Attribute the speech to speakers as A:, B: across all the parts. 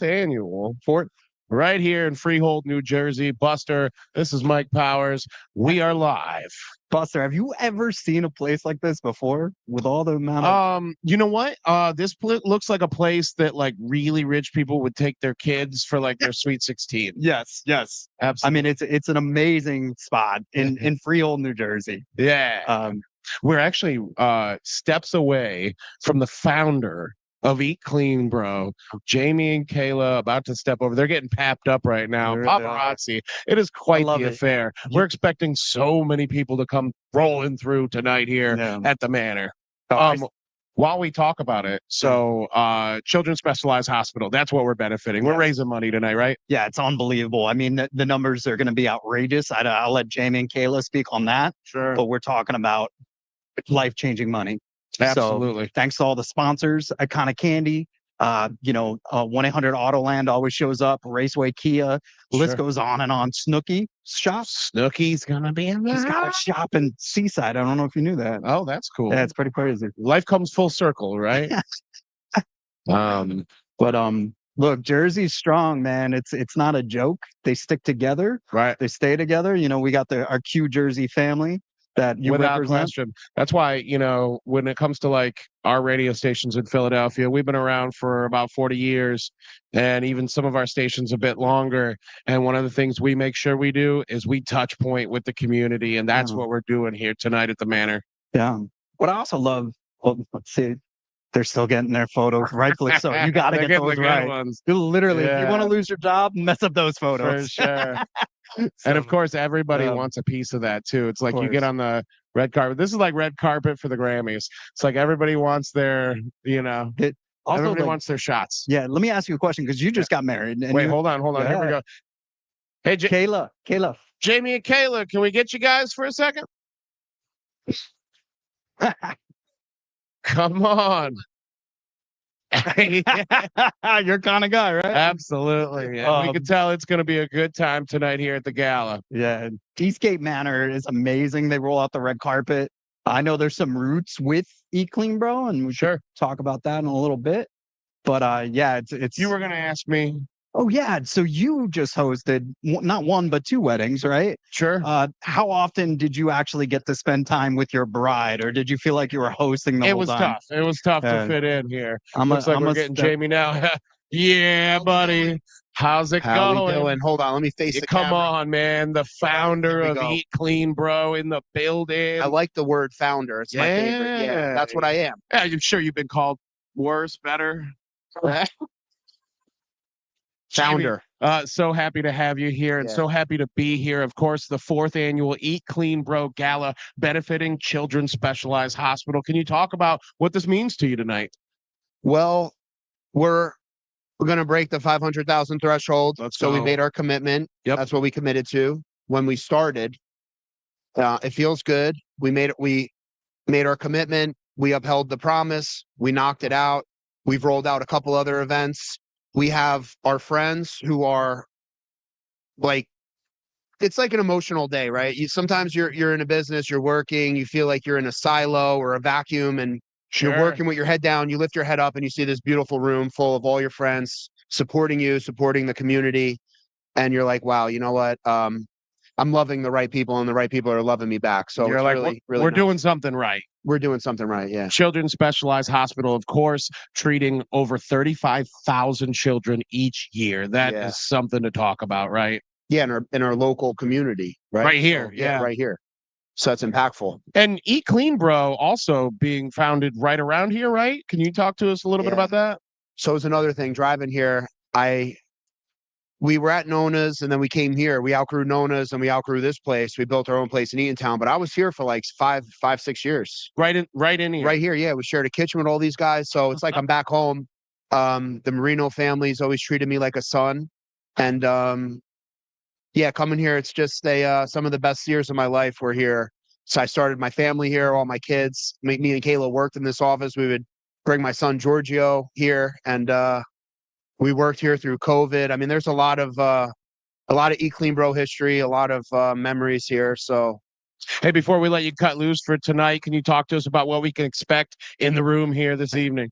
A: annual fourth right here in Freehold, New Jersey. Buster, this is Mike Powers. We are live.
B: Buster, have you ever seen a place like this before with all the amount
A: of you know what? This looks like a place that like really rich people would take their kids for like their sweet 16.
B: Yes,
A: Absolutely.
B: I mean, it's an amazing spot in Freehold, New Jersey.
A: Yeah. We're actually steps away from the founder of Eat Clean, bro. Jamie and Kayla about to step over. They're getting papped up right now. Paparazzi. It is quite the affair. We're expecting so many people to come rolling through tonight here at the Manor. While we talk about it, so Children's Specialized Hospital, that's what we're benefiting. We're raising money tonight, right?
B: Yeah, it's unbelievable. I mean, the numbers are going to be outrageous. I'll let Jamie and Kayla speak on that.
A: Sure.
B: But we're talking about life-changing money.
A: Absolutely.
B: So, thanks to all the sponsors, Iconic Candy, 1-800-AUTOLAND always shows up, Raceway Kia, the list goes on and on. Snooki shop.
A: Snooki's gonna be in there.
B: He's got a shop in Seaside. I don't know if you knew that.
A: Oh, that's cool.
B: Yeah, it's pretty crazy.
A: Life comes full circle, right?
B: Look, Jersey's strong, man. It's not a joke. They stick together.
A: Right.
B: They stay together. You know, we got our Q Jersey family that you
A: without
B: represent.
A: question. That's why, you know, when it comes to like our radio stations in Philadelphia, we've been around for about 40 years and even some of our stations a bit longer. And one of the things we make sure we do is we touch point with the community. And that's what we're doing here tonight at the Manor.
B: Yeah. What I also love, let's see, they're still getting their photos, rightfully so. You got to get those right.
A: Ones.
B: Literally, if you want to lose your job, mess up those photos.
A: For sure. And of course, everybody wants a piece of that too. It's like you get on the red carpet. This is like red carpet for the Grammys. It's like everybody wants their, everybody wants their shots.
B: Yeah. Let me ask you a question because you just got married. And
A: wait, hold on. Here we go. Hey,
B: Kayla.
A: Jamie and Kayla, can we get you guys for a second? Come on.
B: You're kind of guy, right?
A: Absolutely. Yeah. We can tell it's going to be a good time tonight here at the Gala.
B: Yeah. Eastgate Manor is amazing. They roll out the red carpet. I know there's some roots with Eat Clean, bro, and we should talk about that in a little bit. But yeah, it's.
A: You were going to ask me.
B: Oh, yeah. So you just hosted not one, but two weddings, right?
A: Sure.
B: How often did you actually get to spend time with your bride, or did you feel like you were hosting the whole time?
A: It was tough to fit in here. Looks like we're getting Jamie now. Yeah, buddy. How's it going?
C: We doing? Hold on. Let me face the camera.
A: Come on, man. The founder of Eat Clean, bro, in the building.
C: I like the word founder. It's my favorite. Yeah, that's what I am.
A: Yeah, I'm sure you've been called worse, better.
C: Founder.
A: So happy to have you here and so happy to be here. Of course, the 4th annual Eat Clean Bro Gala benefiting Children's Specialized Hospital. Can you talk about what this means to you tonight?
C: Well, we're going to break the 500,000 threshold.
A: So
C: we made our commitment.
A: Yep.
C: That's what we committed to when we started. It feels good. We made our commitment. We upheld the promise. We knocked it out. We've rolled out a couple other events. We have our friends who are like, it's like an emotional day, right? Sometimes you're in a business, you're working, you feel like you're in a silo or a vacuum and you're working with your head down, you lift your head up and you see this beautiful room full of all your friends supporting you, supporting the community. And you're like, wow, you know what? I'm loving the right people and the right people are loving me back. So
A: you're like, we're doing something right.
C: We're doing something right, yeah.
A: Children's Specialized Hospital, of course, treating over 35,000 children each year. That is something to talk about, right?
C: Yeah, in our local community, right?
A: Right here,
C: so, right here. So that's impactful.
A: And Eat Clean Bro also being founded right around here, right? Can you talk to us a little bit about that?
C: So it's another thing, driving here, we were at Nona's and then we came here. We outgrew Nona's and we outgrew this place. We built our own place in Eatontown, but I was here for like 6 years.
A: Right in here.
C: Right here, yeah. We shared a kitchen with all these guys. So it's like I'm back home. The Marino family's always treated me like a son. And coming here, it's just some of the best years of my life were here. So I started my family here, all my kids. Me and Kayla worked in this office. We would bring my son Giorgio here and we worked here through COVID. I mean, there's a lot of Eat Clean Bro history, a lot of memories here. So,
A: hey, before we let you cut loose for tonight, can you talk to us about what we can expect in the room here this evening?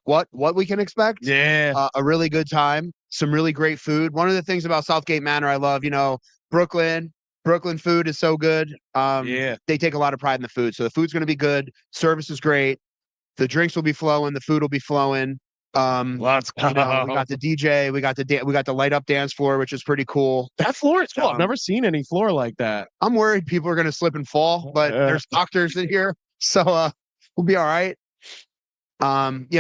C: What we can expect?
A: Yeah,
C: a really good time. some really great food. One of the things about Southgate Manor I love, Brooklyn food is so good. They take a lot of pride in the food. So the food's going to be good. Service is great. The drinks will be flowing. The food will be flowing.
A: Let's go.
C: We got the DJ. We got the light up dance floor, which is pretty cool.
A: That floor is cool. I've never seen any floor like that.
C: I'm worried people are going to slip and fall, but there's doctors in here, so we'll be all right.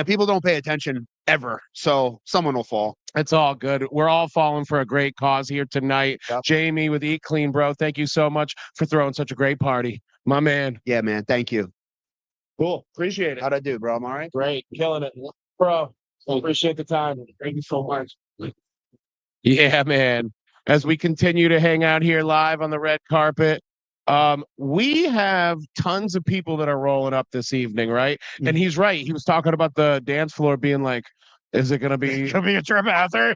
C: People don't pay attention ever, so someone will fall.
A: It's all good. We're all falling for a great cause here tonight. Yep. Jamie with Eat Clean, bro. Thank you so much for throwing such a great party, my man.
C: Yeah, man. Thank you.
A: Cool. Appreciate it.
C: How'd I do, bro? I'm all right.
A: Great. Killing it, bro. Appreciate the time. Thank you so much. Yeah, man. As we continue to hang out here live on the red carpet, we have tons of people that are rolling up this evening, right? Mm-hmm. And he's right. He was talking about the dance floor being like, is it gonna be
B: a trip hazard?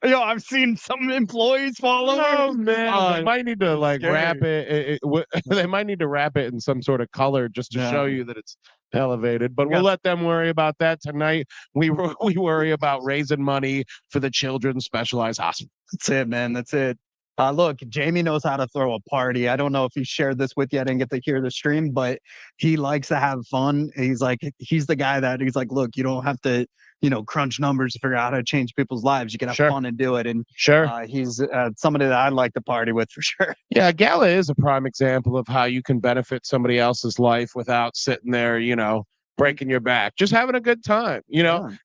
B: I've seen some employees fall over.
A: Oh man, they might need to wrap it. They might need to wrap it in some sort of color just to show you that it's elevated. But we'll let them worry about that tonight. We worry about raising money for the Children's Specialized Hospital.
B: That's it, man. That's it. Look, Jamie knows how to throw a party. I don't know if he shared this with you. I didn't get to hear the stream, but he likes to have fun. He's the guy that he's like, look, you don't have to, crunch numbers to figure out how to change people's lives. You can have fun and do it. And he's somebody that I'd like to party with for sure.
A: Yeah, Gala is a prime example of how you can benefit somebody else's life without sitting there, breaking your back. Just having a good time.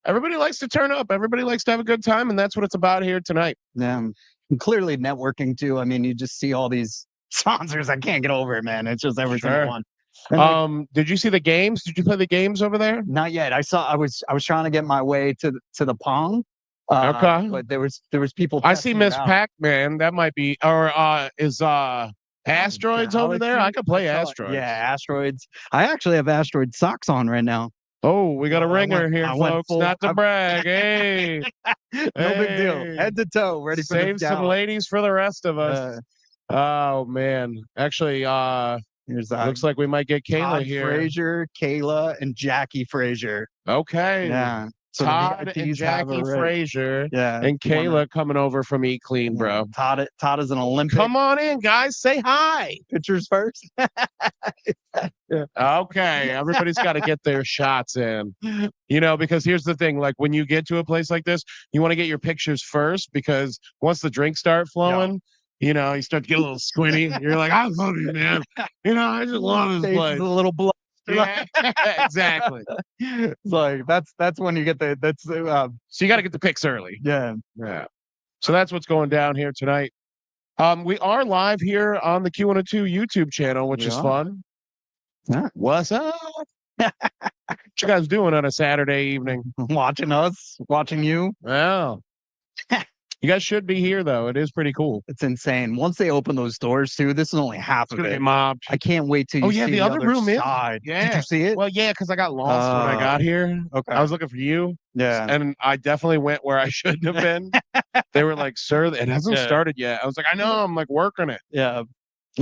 A: Everybody likes to turn up. Everybody likes to have a good time. And that's what it's about here tonight.
B: Yeah. And clearly networking too. I mean, you just see all these sponsors. I can't get over it, man. It's just every single one. And
A: did you see the games? Did you play the games over there?
B: Not yet. I was trying to get my way to the Pong.
A: Okay.
B: But there was people.
A: I see Miss Pac-Man. That might be, or is Asteroids over there? I could play Asteroids.
B: Yeah, Asteroids. I actually have Asteroid socks on right now.
A: Oh, we got a ringer here, folks. Not to brag. Hey.
B: No big deal. Head to toe, ready for
A: save some ladies for the rest of us. Oh man. Actually, looks like we might get Kayla
B: Todd
A: here.
B: Frazier, Kayla, and Jackie Frazier.
A: Okay.
B: Yeah.
A: So Todd and Jackie Frazier and Kayla coming over from Eat Clean, bro.
B: Todd is an Olympic.
A: Come on in, guys. Say hi.
B: Pictures first.
A: Okay. Everybody's got to get their shots in. Because here's the thing. Like when you get to a place like this, you want to get your pictures first because once the drinks start flowing, you start to get a little squinty. You're like, I'm fucking man. I just love this place.
B: A little blood.
A: Yeah, exactly.
B: It's that's when you get
A: so you got to get the pics early.
B: Yeah.
A: So that's what's going down here tonight. We are live here on the Q102 YouTube channel, which is fun.
B: Yeah.
A: What's up? What you guys doing on a Saturday evening?
B: Watching us, watching you.
A: Well, you guys should be here, though. It is pretty cool.
B: It's insane. Once they open those doors, too, this is only half of it.
A: Get mobbed.
B: I can't wait till you see
A: the other room
B: side.
A: Yeah.
B: Did you see it?
A: Well, yeah, because I got lost when I got here.
B: Okay.
A: I was looking for you.
B: Yeah.
A: And I definitely went where I shouldn't have been. They were like, sir, it hasn't started yet. I was like, I know. I'm working it.
B: Yeah.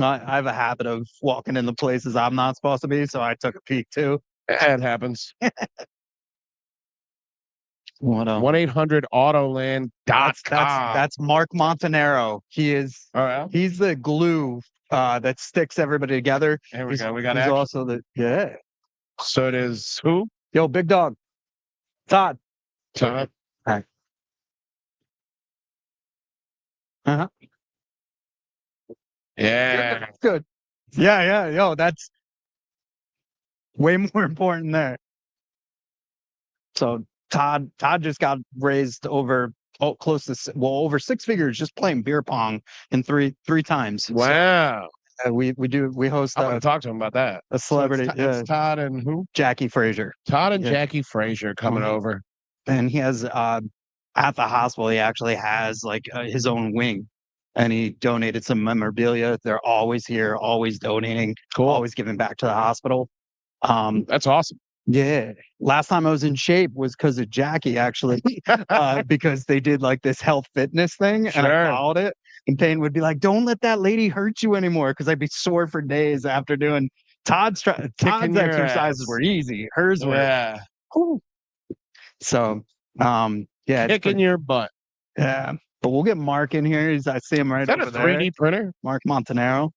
B: I have a habit of walking in the places I'm not supposed to be, so I took a peek, too.
A: It happens.
B: What
A: 1-800-AUTOLAND.com.
B: That's Mark Montanaro. He's the glue that sticks everybody together.
A: There we go. We got
B: he's
A: action.
B: Also
A: So it is who?
B: Yo, big dog. Todd.
A: All right.
B: Uh-huh.
A: Yeah.
B: Good. Yeah. Yo, that's way more important there. So Todd just got raised over close to over six figures just playing beer pong in three times.
A: Wow.
B: So, we host.
A: I'm gonna talk to him about that.
B: A celebrity.
A: So it's Todd and who?
B: Jackie Frazier.
A: Todd and Jackie Frazier coming over.
B: And he has at the hospital. He actually has his own wing, and he donated some memorabilia. They're always here, always donating, always giving back to the hospital.
A: That's awesome.
B: Yeah. Last time I was in shape was because of Jackie, actually, because they did this health fitness thing and I followed it. And Payne would be like, don't let that lady hurt you anymore. Because I'd be sore for days after doing Todd's exercises were easy. Hers were.
A: Yeah.
B: So,
A: kicking your butt.
B: Yeah. But we'll get Mark in here. I see him right
A: Is that
B: over
A: a
B: there.
A: 3D printer?
B: Mark Montanaro.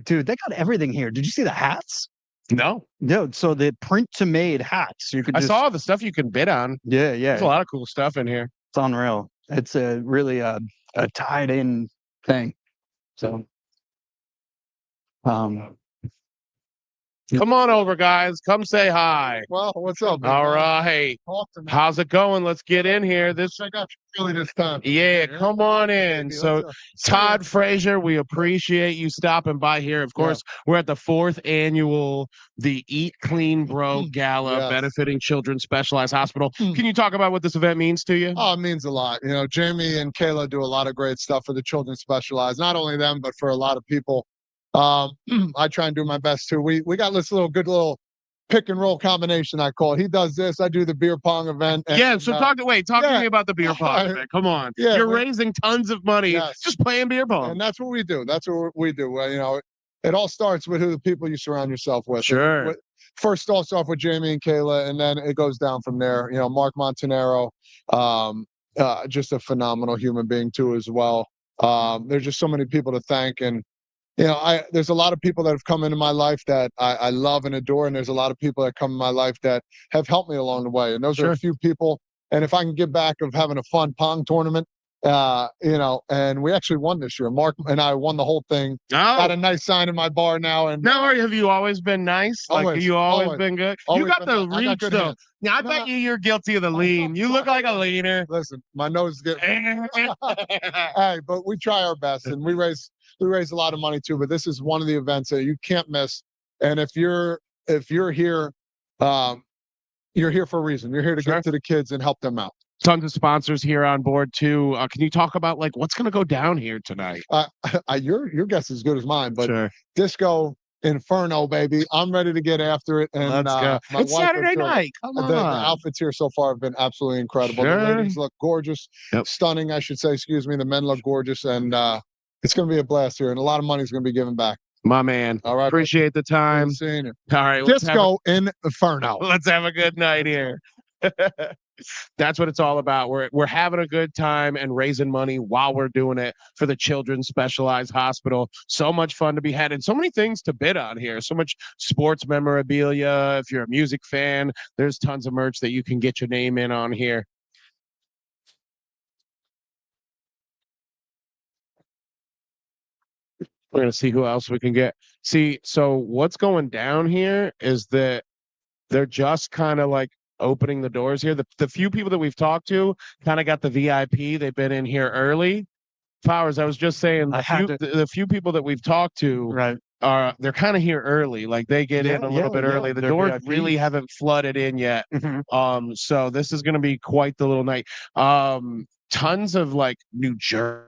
B: Dude, they got everything here. Did you see the hats?
A: No.
B: No, so the print to made hats. You could
A: I
B: just
A: saw the stuff you can bid on.
B: yeah,
A: There's a lot of cool stuff in here.
B: it's unreal. It's a really a tied in thing. So
A: Come on over, guys. Come say hi.
D: Well, what's up?
A: All right.
D: Talk to me.
A: How's it going? Let's get in here. This
D: I got you early this time.
A: Yeah, come on in.
D: Baby,
A: So,
D: let's,
A: Todd Frazier, we appreciate you stopping by here. Of course, we're at the 4th annual the Eat Clean Bro Gala
D: Yes.
A: benefiting Children's Specialized Hospital.
D: Mm.
A: Can you talk about what this event means to you?
D: Oh, it means a lot. You know, Jamie and Kayla do a lot of great stuff for the children specialized. Not only them, but for a lot of people. I try and do my best too. We got this good little pick and roll combination, I call it. He does this, I do the beer pong event.
A: Yeah, so talk to me about the beer pong
D: I-
A: event. Come on.
D: yeah,
A: You're
D: we-
A: raising tons of money
D: Yes.
A: just playing beer pong.
D: And that's what we do. That's what we do. You know, it all starts with who the people you surround yourself with.
A: Sure.
D: First starts off with Jamie and Kayla, and then it goes down from there. You know, Mark Montanaro, just a phenomenal human being too, as well. There's just so many people to thank, and you know, there's a lot of people that have come into my life that I love and adore, and there's a lot of people that come in my life that have helped me along the way, and those are
A: Sure.
D: a few people. And if I can give back of having a fun pong tournament, you know, and we actually won this year. Mark and I won the whole thing. Got a
A: Oh,
D: nice sign in my bar now, and
A: now have you always been nice? Like, have
D: Always,
A: you always
D: always,
A: been good? You
D: always
A: got
D: been
A: the
D: nice. I got
A: reach,
D: good
A: though.
D: hands.
A: Yeah, I
D: No,
A: bet you're guilty of the lean. You look like a leaner.
D: Listen, my nose is getting. Hey, but we try our best, and we raise a lot of money too. But this is one of the events that you can't miss. And if you're here, you're here for a reason. You're here to
A: Sure.
D: get to the kids and help them out.
A: Tons of sponsors here on board too. Can you talk about like what's going to go down here tonight?
D: Your guess is as good as mine, but
A: Sure.
D: Disco Inferno, baby. I'm ready to get after it. And
A: Let's go.
D: my
A: It's
D: wife
A: Saturday
D: would too.
A: night. Come on.
D: The outfits here so far have been absolutely incredible.
A: Sure.
D: The ladies look gorgeous,
A: Yep.
D: stunning, I should say. Excuse me. The men look gorgeous, and it's going to be a blast here, and a lot of money is going to be given back.
A: My man.
D: All right.
A: Appreciate the time.
D: Good seeing you.
A: All right.
D: Disco Inferno.
A: Let's have a good night here. That's what it's all about. We're having a good time and raising money while we're doing it for the Children's Specialized Hospital. So much fun to be had, and so many things to bid on here. So much sports memorabilia. If you're a music fan, there's tons of merch that you can get your name in on here. We're gonna see who else we can get. See, so what's going down here is that they're just kind of like opening the doors here. The few people that we've talked to kind of got the VIP. They've been in here early. Powers, I was just saying the few people that we've talked to
B: right.
A: they're kind of here early. Like they get in a little bit early. The
B: they're
A: doors
B: VIPs.
A: really haven't flooded in yet. So this is gonna be quite the little night. Tons of like New Jersey.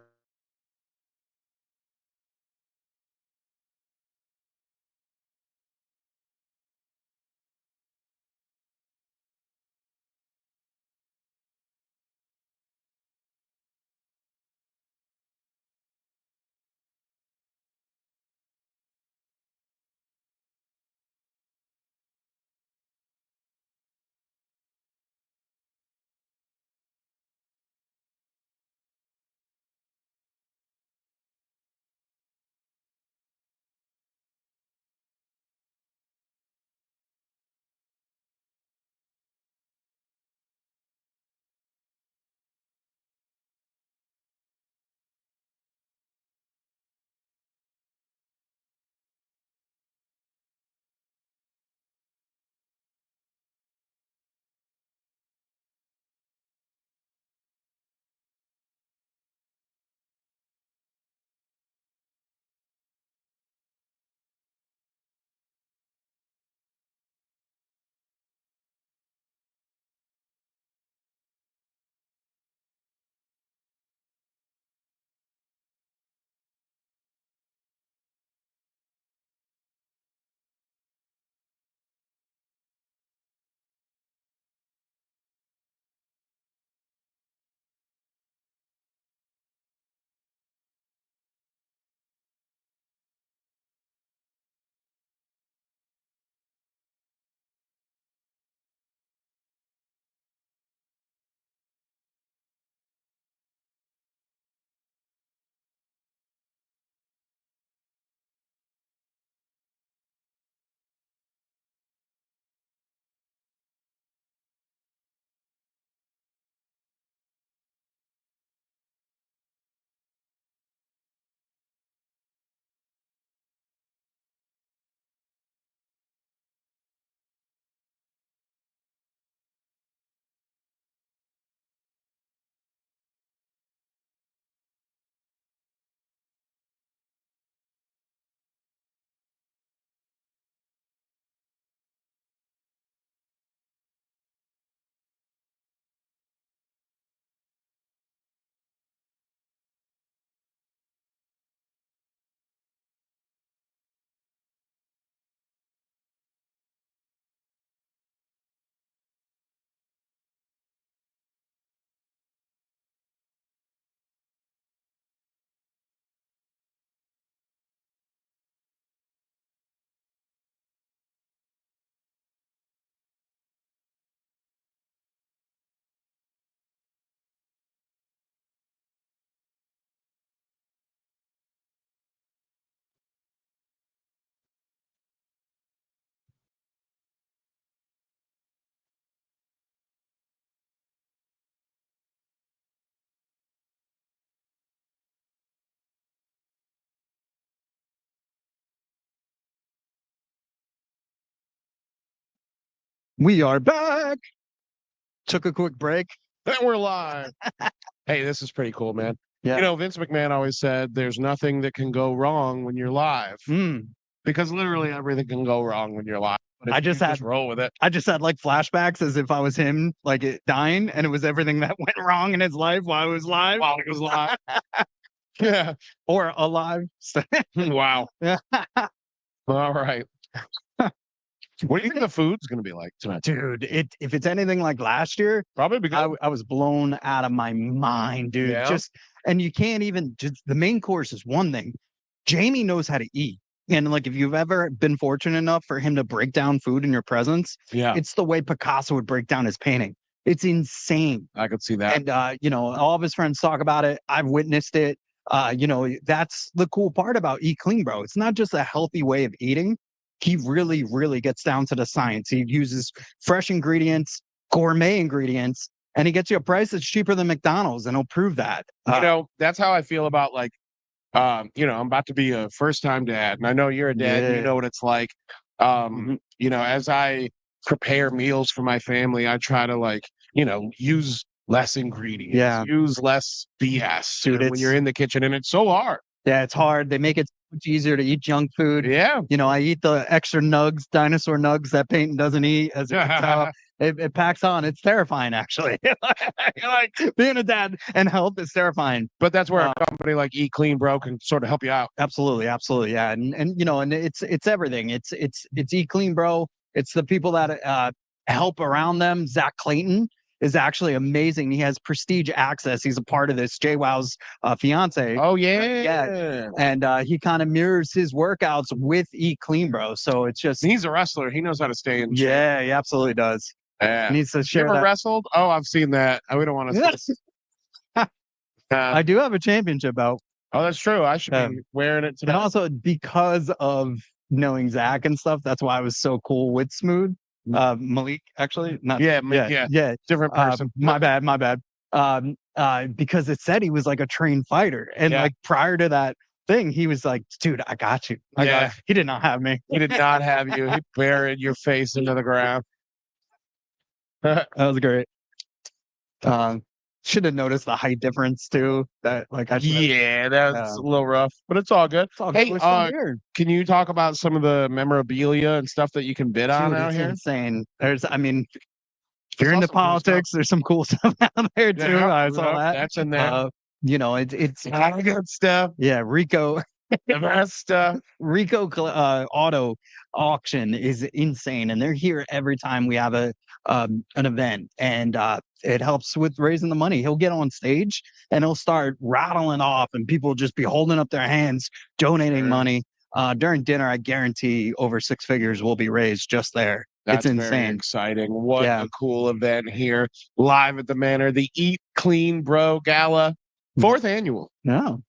B: We are back. Took a quick break.
A: And we're live. Hey, this is pretty cool, man.
B: Yeah.
A: You know, Vince McMahon always said there's nothing that can go wrong when you're live. Because literally everything can go wrong when you're live. But if
B: I
A: you
B: just
A: roll with it.
B: I just had like flashbacks as if I was him, like it dying, and it was everything that went wrong in his life while he was live.
A: While it was live. Yeah.
B: Or alive.
A: Wow.
B: Yeah.
A: All right. What do you think the food's going to be like tonight?
B: Dude, if it's anything like last year,
A: Probably because
B: I was blown out of my mind, dude.
A: Yeah?
B: And you can't even just the main course is one thing. Jamie knows how to eat. And like if you've ever been fortunate enough for him to break down food in your presence, it's the way Picasso would break down his painting. It's insane.
A: I could see that.
B: And you know, all of his friends talk about it. I've witnessed it. You know, that's the cool part about Eat Clean, bro. It's not just a healthy way of eating. He really, really gets down to the science. He uses fresh ingredients, gourmet ingredients, and he gets you a price that's cheaper than McDonald's, and he'll prove that.
A: You know, that's how I feel about like, you know, I'm about to be a first-time dad, and I know you're a dad. And you know what it's like. You know, as I prepare meals for my family, I try to like, you know, use less ingredients, use less BS
B: Dude,
A: when you're in the kitchen, and it's so hard.
B: Yeah, it's hard. They make it so much easier to eat junk food.
A: Yeah.
B: You know, I eat the extra nugs, dinosaur nugs that Peyton doesn't eat. As you can tell, it packs on. It's terrifying, actually. Like being a dad and health is terrifying.
A: But that's where a company like Eat Clean Bro can sort of help you out.
B: Absolutely, absolutely, yeah. And you know, and it's everything. It's Eat Clean Bro. It's the people that help around them. Zach Clayton is actually amazing. He has prestige access. He's a part of this JWoww's fiance.
A: Oh yeah.
B: And he kind of mirrors his workouts with Eat Clean Bro. So it's just
A: he's a wrestler. He knows how to stay in shape.
B: Yeah, he absolutely does.
A: Yeah.
B: Needs to share
A: You ever
B: that.
A: wrestled? Oh, I've seen that. We don't want to.
B: I do have a championship belt.
A: Oh, that's true. I should be wearing it tonight.
B: And also because of knowing Zach and stuff, that's why I was so cool with Smooth. Malik, actually, not
A: different person.
B: My bad. Because it said he was like a trained fighter, and like prior to that thing, he was like, "Dude, I got you." He did not have me.
A: He did not have you. He buried your face into the ground.
B: That was great. Should have noticed the height difference too. That like that's
A: a little rough, but it's all good. Hey, can you talk about some of the memorabilia and stuff that you can bid on out here?
B: Insane. I mean, if you're into politics, there's some cool stuff out there too. I saw that.
A: That's in there.
B: You know, it's
A: a lot of good stuff.
B: Yeah, Rico.
A: The best stuff.
B: Rico Auto Auction is insane, and they're here every time we have an event, and it helps with raising the money. He'll get on stage and he'll start rattling off, and people will just be holding up their hands, donating money. During dinner, I guarantee over 6 figures will be raised just there.
A: That's
B: it's insane.
A: Very exciting. What a cool event here, live at the Manor, the Eat Clean Bro Gala, 4th annual.
B: No.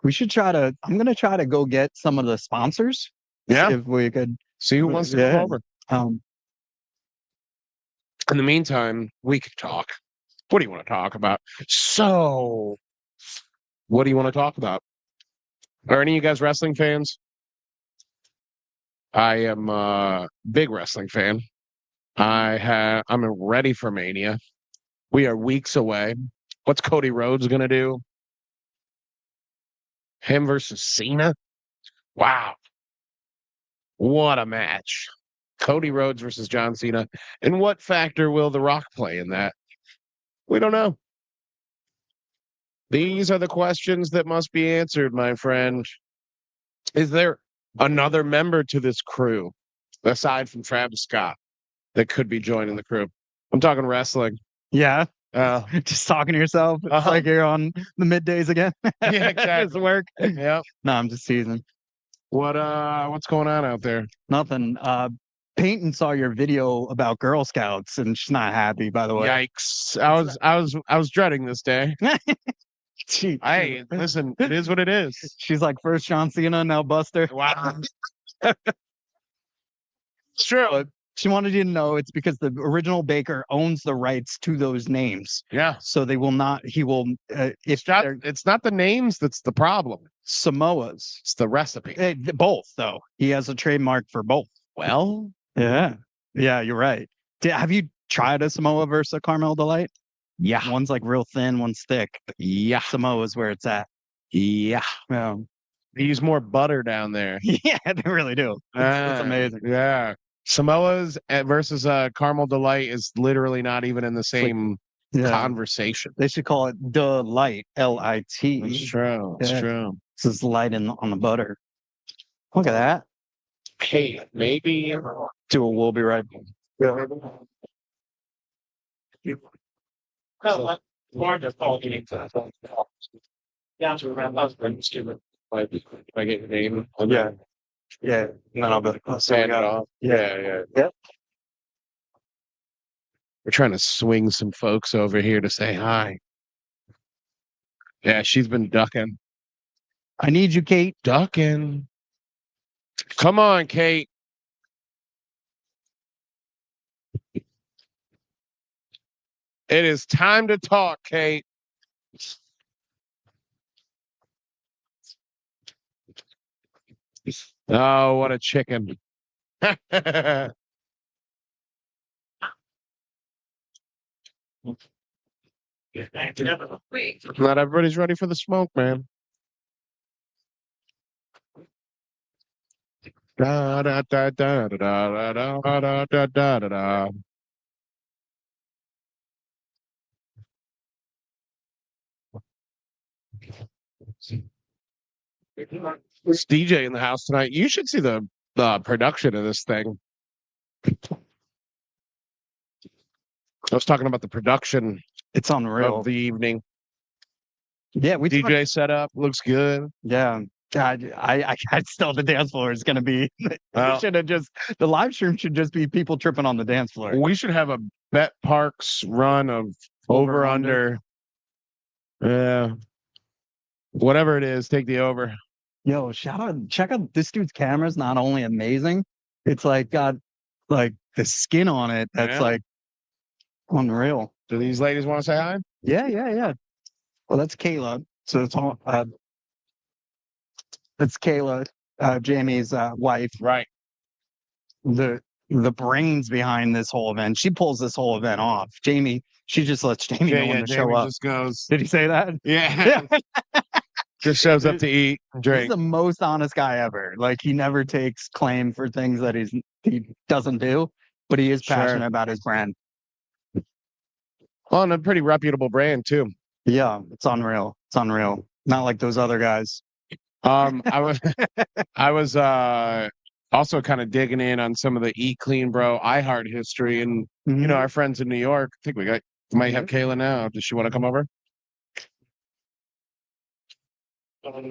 B: We should I'm going to try to go get some of the sponsors.
A: Yeah.
B: If we could.
A: See who wants to come over. In the meantime, we could talk. What do you want to talk about? So, what do you want to talk about? Are any of you guys wrestling fans? I am a big wrestling fan. I'm ready for Mania. We are weeks away. What's Cody Rhodes going to do? Him versus Cena? Wow. What a match. Cody Rhodes versus John Cena. And what factor will The Rock play in that? We don't know. These are the questions that must be answered, my friend. Is there another member to this crew, aside from Travis Scott, that could be joining the crew? I'm talking wrestling.
B: Yeah. Just talking to yourself. It's like you're on the middays again.
A: Yeah, exactly.
B: It's work.
A: Yeah.
B: No, I'm just teasing.
A: What's going on out there?
B: Nothing. Peyton saw your video about Girl Scouts, and she's not happy. By the way,
A: yikes! I was dreading this day. Hey, listen, it is what it is.
B: She's like, first John Cena, now Buster.
A: Wow. It's true.
B: She wanted you to know it's because the original baker owns the rights to those names.
A: Yeah.
B: So they will not. He will.
A: It's not the names that's the problem.
B: Samoas.
A: It's the recipe.
B: Both though. He has a trademark for both.
A: Well.
B: Yeah. Yeah, you're right. Have you tried a Samoa versus a Caramel Delight?
A: Yeah.
B: One's like real thin, one's thick.
A: Yeah.
B: Samoa's where it's at.
A: Yeah.
B: Yeah,
A: They use more butter down there.
B: yeah, they really do. It's amazing.
A: Yeah. Samoa's versus Caramel Delight is literally not even in the same
B: Yeah,
A: conversation.
B: they should call it Delight, L-I-T.
A: It's true. It's
B: Yeah.
A: true.
B: This is light on the butter. Look at that.
A: Hey, maybe.
B: We'll be right back.
A: Down to around husband, just give it. If I get your name.
B: Yeah. Yeah. And then I'll be like,
A: Sand it off. Yeah.
B: Yep.
A: We're trying to swing some folks over here to say hi. Yeah, she's been ducking.
B: I need you, Kate.
A: Ducking. Come on, Kate. It is time to talk, Kate. Oh, what a chicken. Not everybody's ready for the smoke, man. Da, da, da, da, da, da, da, da, da, da, da, da. It's DJ in the house tonight. You should see the production of this thing. I was talking about the production
B: It's unreal.
A: of the evening.
B: Yeah, we
A: DJ setup looks good.
B: Yeah. God, I still the dance floor is gonna be
A: Well,
B: should have just the live stream should just be people tripping on the dance floor.
A: we should have a Bet Parks run of over under. Yeah. Whatever it is, take the over.
B: Yo, check out this dude's camera's not only amazing, it's like got like the skin on it that's
A: Yeah.
B: like unreal.
A: Do these ladies want to say hi?
B: Yeah. Well, that's Kayla. So it's all that's Kayla, Jamie's wife.
A: Right.
B: The brains behind this whole event. She pulls this whole event off. Jamie, she just lets Jamie know when to show
A: Jamie
B: up.
A: just goes.
B: Did he say that?
A: Yeah. Just shows up to eat, and
B: He's
A: drink.
B: the most honest guy ever. Like he never takes claim for things that he doesn't do, but he is
A: Sure.
B: passionate about his brand.
A: Well, and a pretty reputable brand too.
B: Yeah, it's unreal. It's unreal. Not like those other guys.
A: I was also kind of digging in on some of the Eat Clean Bro iHeart history, and you know our friends in New York. I think we might have Kayla now. Does she want to come over?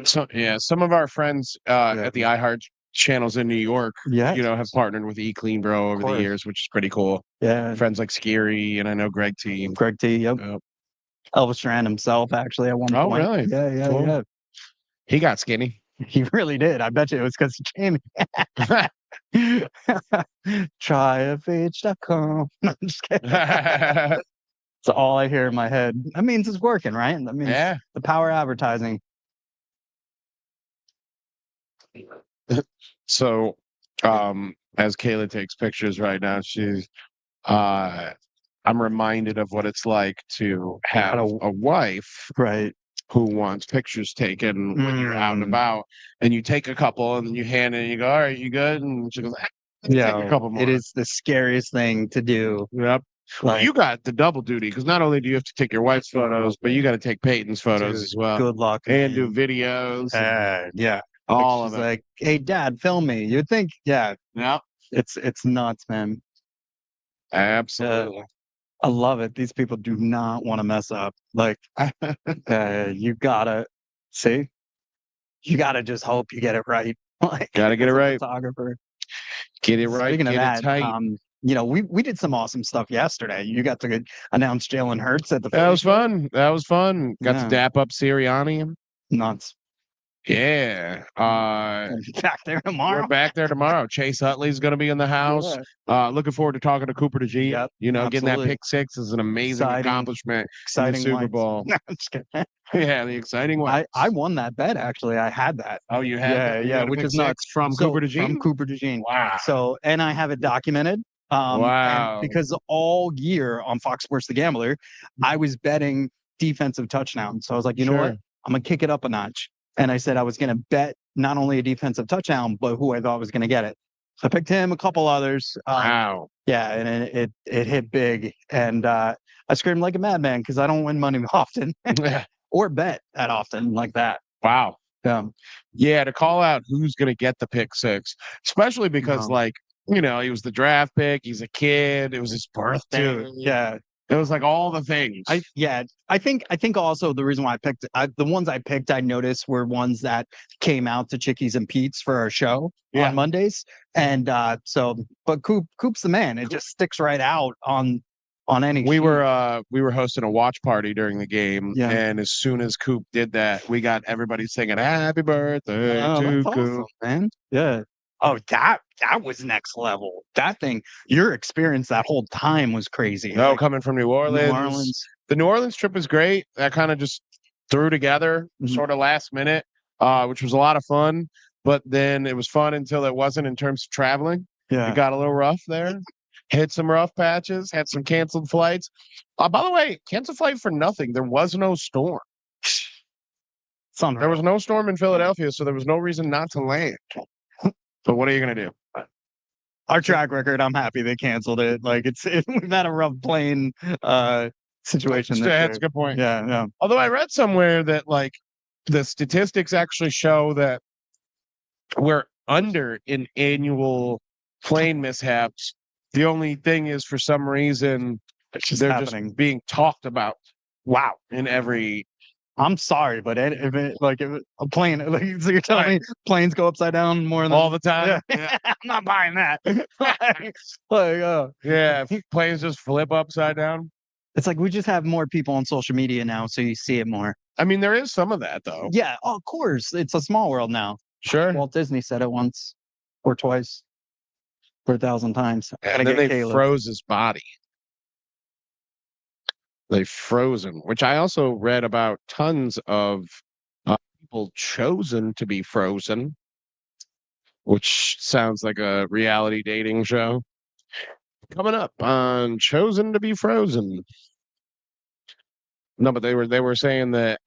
A: So yeah, some of our friends at the iHeart channels in New York,
B: Yeah.
A: have partnered with Eat Clean Bro over the years, which is pretty cool.
B: Yeah.
A: Friends like Scary and I know Greg T.
B: Greg T. Yep.
A: Yep.
B: Elvis Duran himself, actually, at one
A: Oh,
B: point.
A: really?
B: Yeah.
A: Cool. He got skinny.
B: He really did. I bet you it was because of Jamie. Tryfh.com. No, I'm just kidding. That's all I hear in my head. That means it's working, right? That means
A: Yeah.
B: the power of advertising.
A: So, as Kayla takes pictures right now, I'm reminded of what it's like to have a wife
B: Right.
A: who wants pictures taken when you're out and
B: Mm.
A: about, and you take a couple and then you hand it and you go, all right, you good? And she goes,
B: Yeah.
A: take a couple more.
B: It is the scariest thing to do.
A: Yep. Well,
B: Like,
A: you got the double duty because not only do you have to take your wife's photos, but you got to take Peyton's photos
B: dude,
A: as well,
B: good luck.
A: and do
B: man.
A: videos,
B: Yeah.
A: all
B: She's
A: of it.
B: like, hey, Dad, film me. You'd think, yeah,
A: Yep.
B: it's nuts, man.
A: Absolutely.
B: I love it. These people do not want to mess up. Like, you gotta see, you gotta just hope you get it right. Like,
A: Gotta get it
B: as a
A: right.
B: Photographer.
A: Get it right.
B: Speaking of
A: Get
B: that,
A: it tight.
B: we did some awesome stuff yesterday. You got to announce Jalen Hurts at the.
A: That was fun. Got
B: Yeah.
A: to dap up Sirianni.
B: Nuts.
A: Yeah.
B: Back there tomorrow.
A: We're back there tomorrow. Chase Utley's going to be in the house. Looking forward to talking to Cooper DeJean.
B: Yep,
A: Getting that
B: absolutely.
A: pick six is an amazing
B: Exciting-
A: accomplishment in the
B: Exciting
A: Super
B: lights.
A: Bowl.
B: No, I'm just kidding.
A: Yeah, the exciting one.
B: I won that bet actually. I had that.
A: Oh, you had that? You
B: Yeah,
A: got a
B: which
A: pick
B: is
A: six
B: nuts
A: from
B: So,
A: Cooper DeJean.
B: From Cooper DeJean.
A: Wow.
B: So, and I have it documented. And
A: Wow.
B: because all year on Fox Sports The Gambler, I was betting defensive touchdowns. So I was like, you know what?
A: Sure.
B: I'm gonna kick it up a notch. And I said I was gonna bet not only a defensive touchdown, but who I thought was gonna get it. So I picked him, a couple others.
A: Wow.
B: Yeah, and it hit big. And I screamed like a madman because I don't win money often or bet that often like that.
A: Wow.
B: Yeah.
A: To call out who's going to get the pick six, especially because,
B: No.
A: like, you know, he was the draft pick. He's a kid. It was his birthday.
B: Dude, yeah.
A: It was like all the things.
B: I think also the reason why the ones I picked, I noticed were ones that came out to Chickies and Pete's for our show on Mondays. And but Coop's the man. It just sticks right out on any
A: we
B: sheet.
A: were hosting a watch party during the game, and as soon as Coop did that, we got everybody singing "Happy Birthday" to
B: that's
A: Coop.
B: awesome, man. Yeah. Oh, that was next level. That thing, your experience that whole time was crazy.
A: No, coming from New Orleans.
B: New Orleans.
A: The New Orleans trip was great. That kind of just threw together sort of last minute, which was a lot of fun. But then it was fun until it wasn't in terms of traveling.
B: Yeah.
A: It got a little rough there. Hit some rough patches, had some canceled flights. By the way, canceled flight for nothing. There was no storm. There was no storm in Philadelphia, so there was no reason not to land. But what are you going to do?
B: Our track record, I'm happy they canceled it. Like we've had a rough plane situation.
A: That's a good point.
B: Yeah.
A: Although I read somewhere that, like, the statistics actually show that we're under in annual plane mishaps. The only thing is, for some reason, they're
B: happening.
A: just being talked about. Wow. In every.
B: I'm sorry, but if a plane, like, so you're telling me planes go upside down more than
A: all the time?
B: Yeah. I'm not buying that.
A: Planes just flip upside down.
B: It's like we just have more people on social media now, so you see it more.
A: I mean, there is some of that, though.
B: Yeah, of course. It's a small world now.
A: Sure.
B: Walt Disney said it once or twice or 1,000 times.
A: And then they froze his body. They froze him, which I also read about tons of people chosen to be frozen, which sounds like a reality dating show. Coming up on Chosen to be Frozen. No, but they were saying that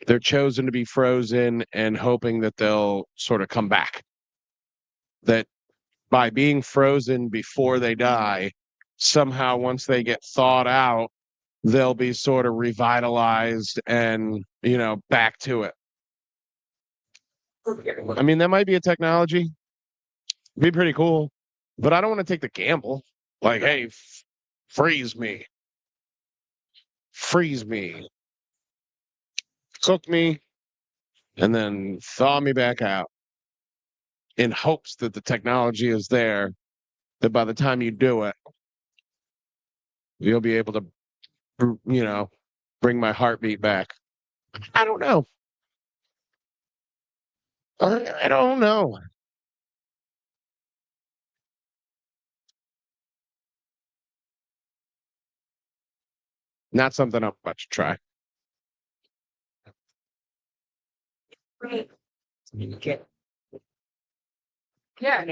A: they're chosen to be frozen and hoping that they'll sort of come back. That by being frozen before they die, somehow once they get thawed out, they'll be sort of revitalized and, back to it. I mean, that might be a technology. It'd be pretty cool, but I don't want to take the gamble. Like, hey, freeze me, cook me, and then thaw me back out in hopes that the technology is there, that by the time you do it, you'll be able to, bring my heartbeat back. I don't know. I don't know. Not something I'm about to try.
E: Yeah.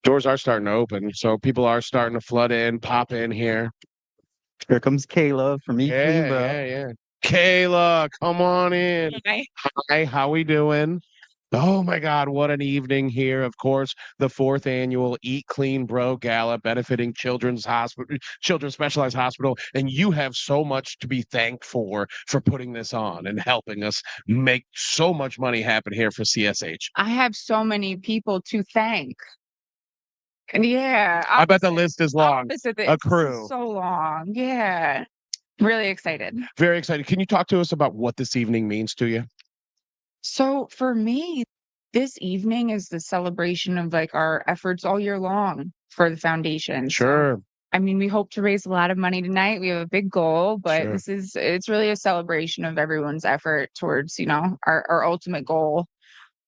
A: Doors are starting to open, so people are starting to flood in, pop in here.
B: Here comes Kayla from Eat Clean, bro.
A: Yeah. Kayla, come on in. Hi, how we doing? Oh my God, what an evening here. Of course, the 4th annual Eat Clean Bro Gala benefiting Children's Specialized Hospital. And you have so much to be thanked for putting this on and helping us make so much money happen here for CSH.
E: I have so many people to thank. Yeah.
A: I bet the list is long.
E: A
A: crew.
E: So long. Yeah. Really excited.
A: Very excited. Can you talk to us about what this evening means to you?
E: So for me, this evening is the celebration of like our efforts all year long for the foundation.
A: Sure.
E: So, I mean, we hope to raise a lot of money tonight. We have a big goal, but
A: Sure.
E: it's really a celebration of everyone's effort towards, our ultimate goal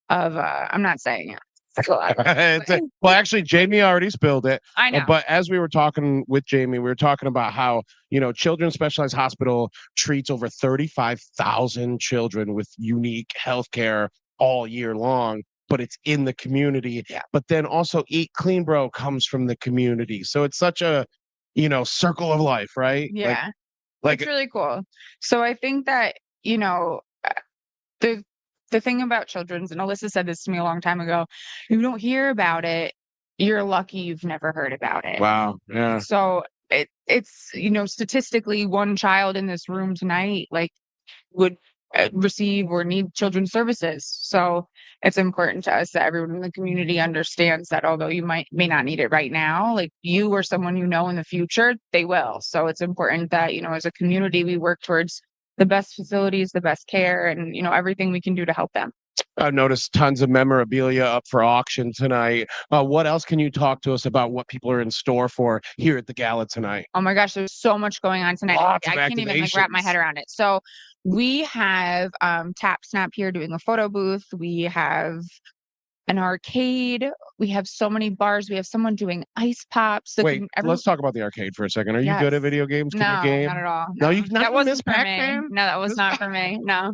E: of, I'm not saying it.
A: Well, actually, Jamie already spilled it.
E: I know.
A: But as we were talking with Jamie, we were talking about how, Children's Specialized Hospital treats over 35,000 children with unique healthcare all year long. but it's in the community.
E: Yeah.
A: But then also Eat Clean Bro comes from the community. So it's such a, circle of life, right?
E: Yeah.
A: Like
E: It's really cool. So I think that, the the thing about children's, and Alyssa said this to me a long time ago, you don't hear about it, you're lucky you've never heard about it.
A: wow. Yeah.
E: So it's statistically one child in this room tonight would receive or need children's services. So it's important to us that everyone in the community understands that although you may not need it right now, like you or someone in the future, they will. So it's important that, as a community, we work towards the best facilities, the best care, and, everything we can do to help them.
A: I've noticed tons of memorabilia up for auction tonight. What else can you talk to us about what people are in store for here at the gala tonight?
E: Oh my gosh, there's so much going on tonight.
A: Lots
E: I
A: of
E: can't even wrap my
A: activations.
E: head around it. So we have Tap Snap here doing a photo booth. We have an arcade. We have so many bars. We have someone doing ice pops.
A: Wait, let's talk about the arcade for a second. Are you good at
E: Yes.
A: video games? Can you
E: No,
A: game?
E: not at all.
A: No, you not
E: that
A: even
E: wasn't
A: Miss
E: for me.
A: Pac-Man?
E: No, that was not for me. No.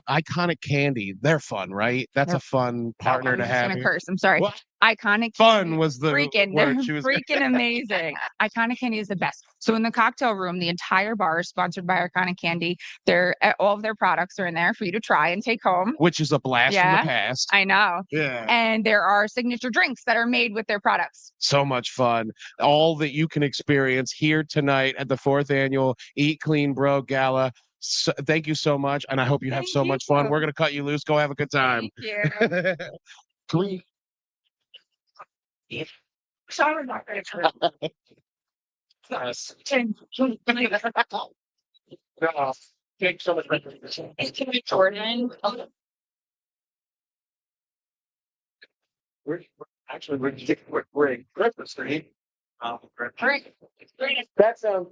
A: Iconic candy. They're fun, right? That's
E: They're-
A: a fun partner
E: I'm
A: to
E: just
A: have
E: gonna
A: here.
E: curse. I'm sorry.
A: What?
E: Iconic
A: Fun
E: Candy,
A: was the
E: freaking,
A: word
E: they're
A: she was
E: freaking amazing. Iconic Candy is the best. So in the cocktail room, the entire bar is sponsored by Iconic Candy. All of their products are in there for you to try and take home.
A: which is a blast from the
E: Yeah.
A: past.
E: I know.
A: Yeah.
E: And there are signature drinks that are made with their products.
A: So much fun. All that you can experience here tonight at the 4th annual Eat Clean Bro Gala. So, thank you so much. And I hope you have
E: Thank
A: so much fun.
E: you.
A: We're going to cut you loose. Go have a good time.
E: Thank you. Sorry about that.
A: Yes.
E: Thanks so much. Jordan.
A: We're in Christmas Street.
E: Great.
A: That sounds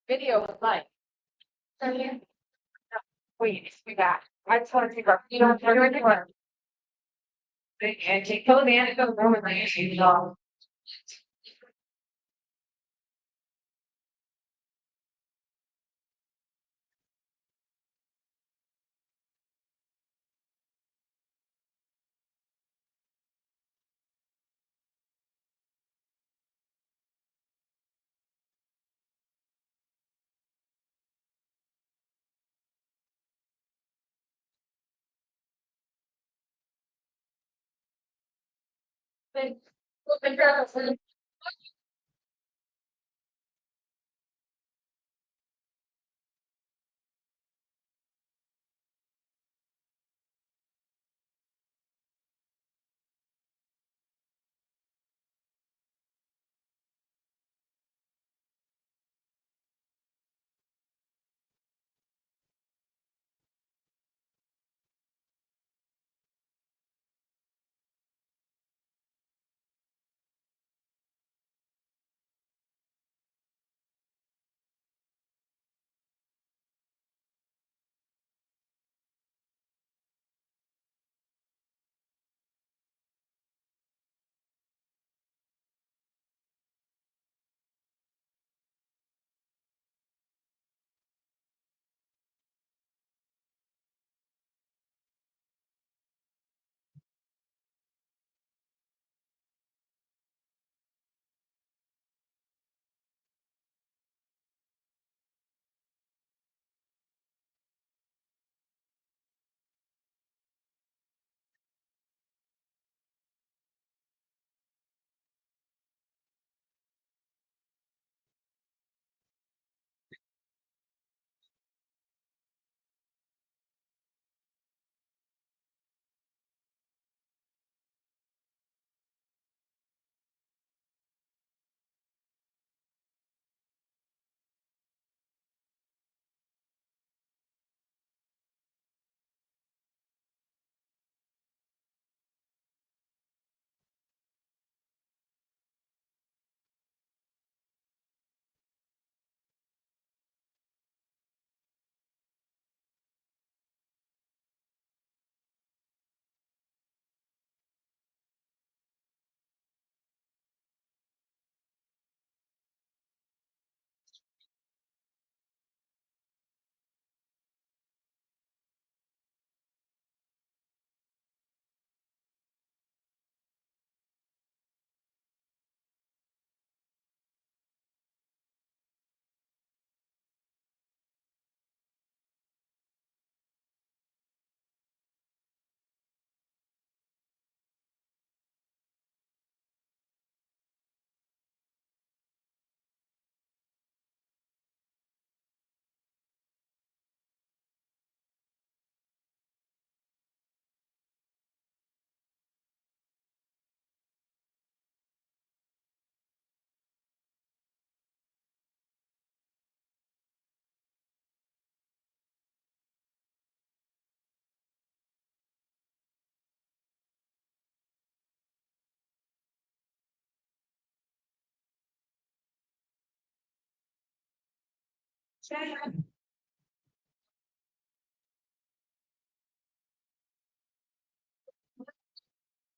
E: Video with Mike. Wait, we back. I just want to take our feet on the floor. And take the man in the room and bring it on.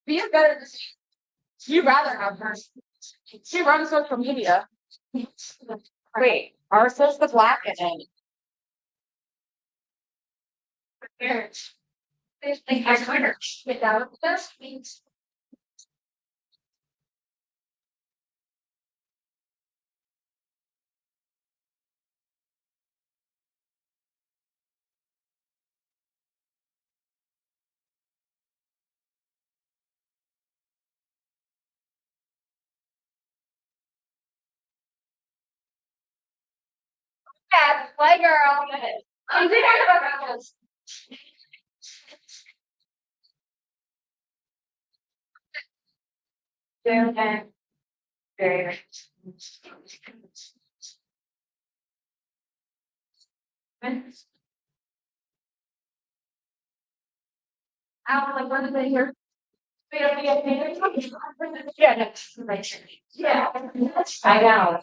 E: Be a better decision. You'd rather have her. She runs social media. Wait, ours says the black in it. I Twitter. Without this means. Yeah, play girl. I'm thinking about this. Very, very. I was like, what did they hear? Yeah, next. Yeah, I know.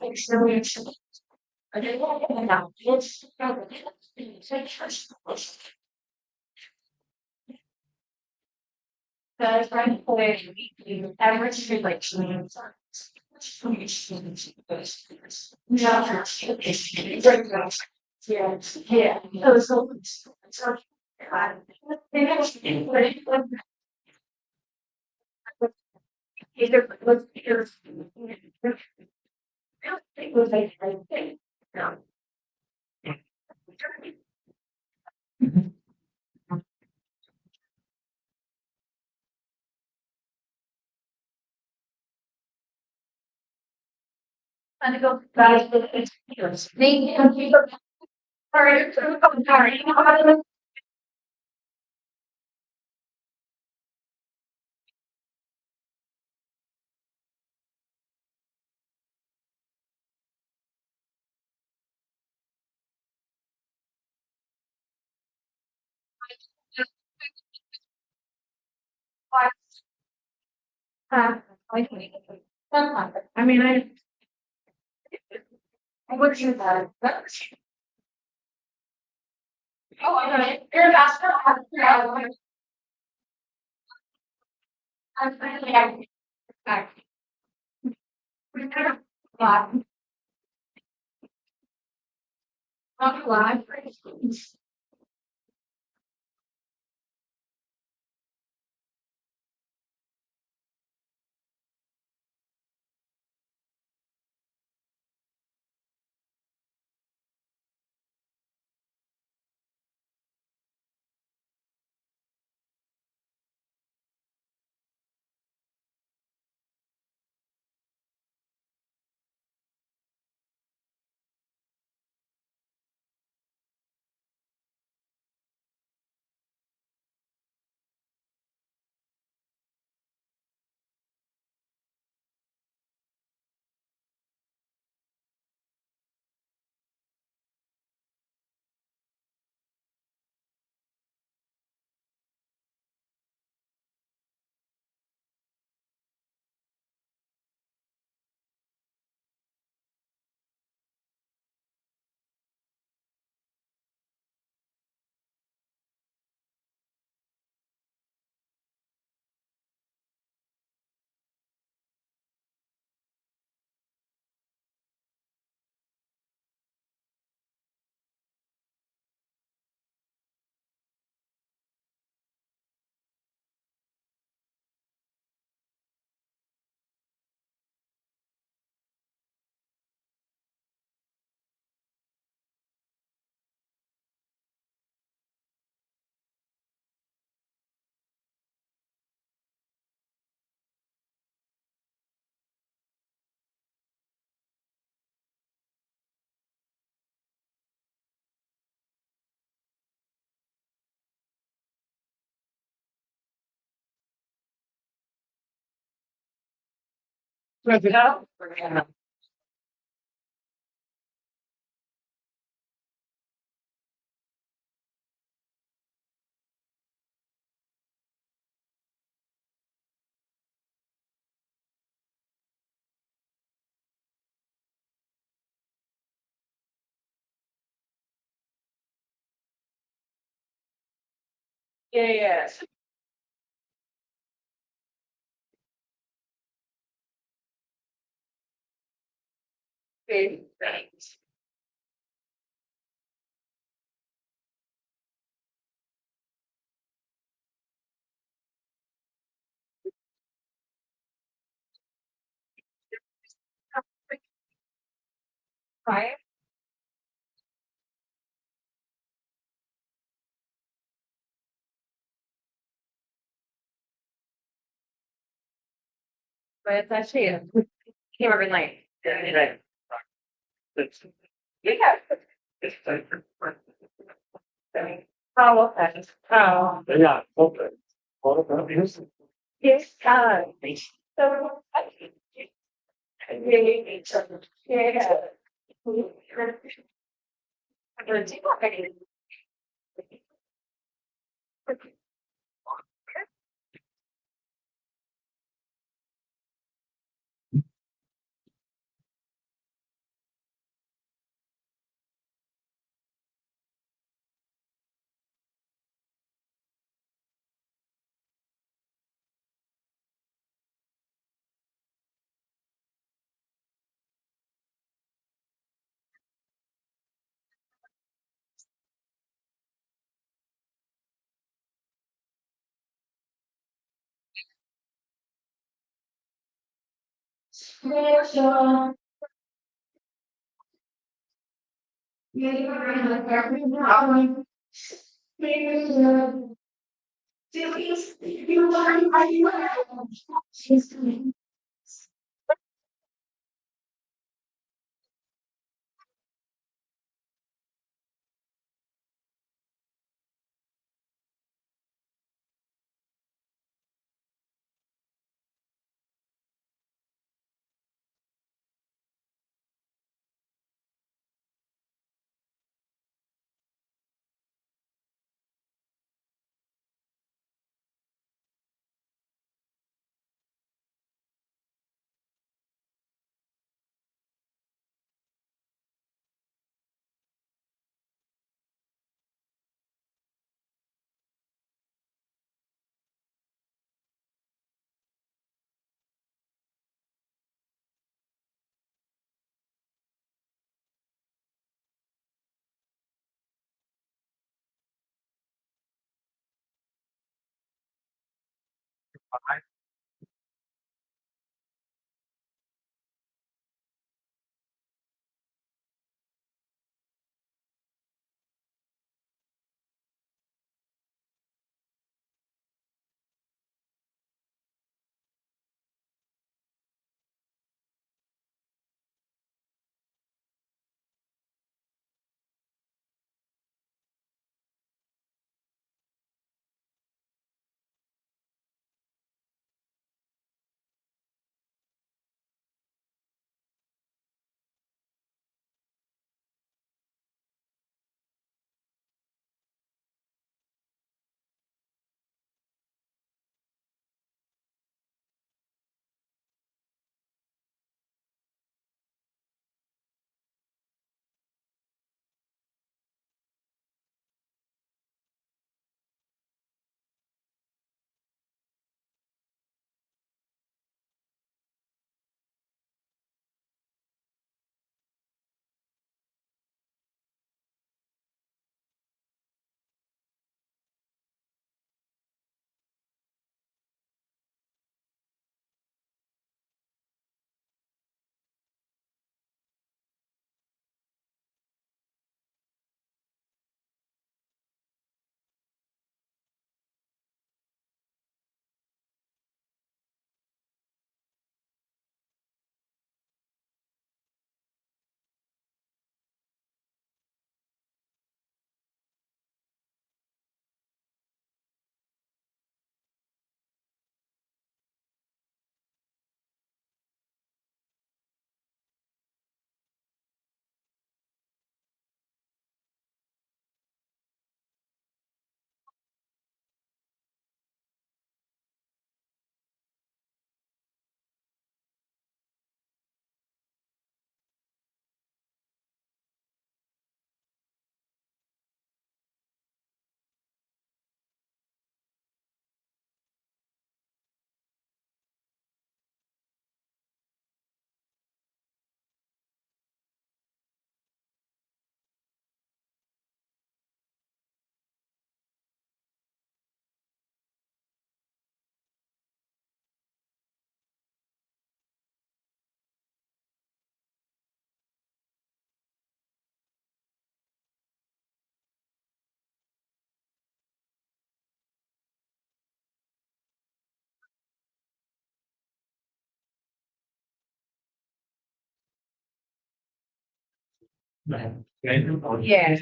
F: Yeah.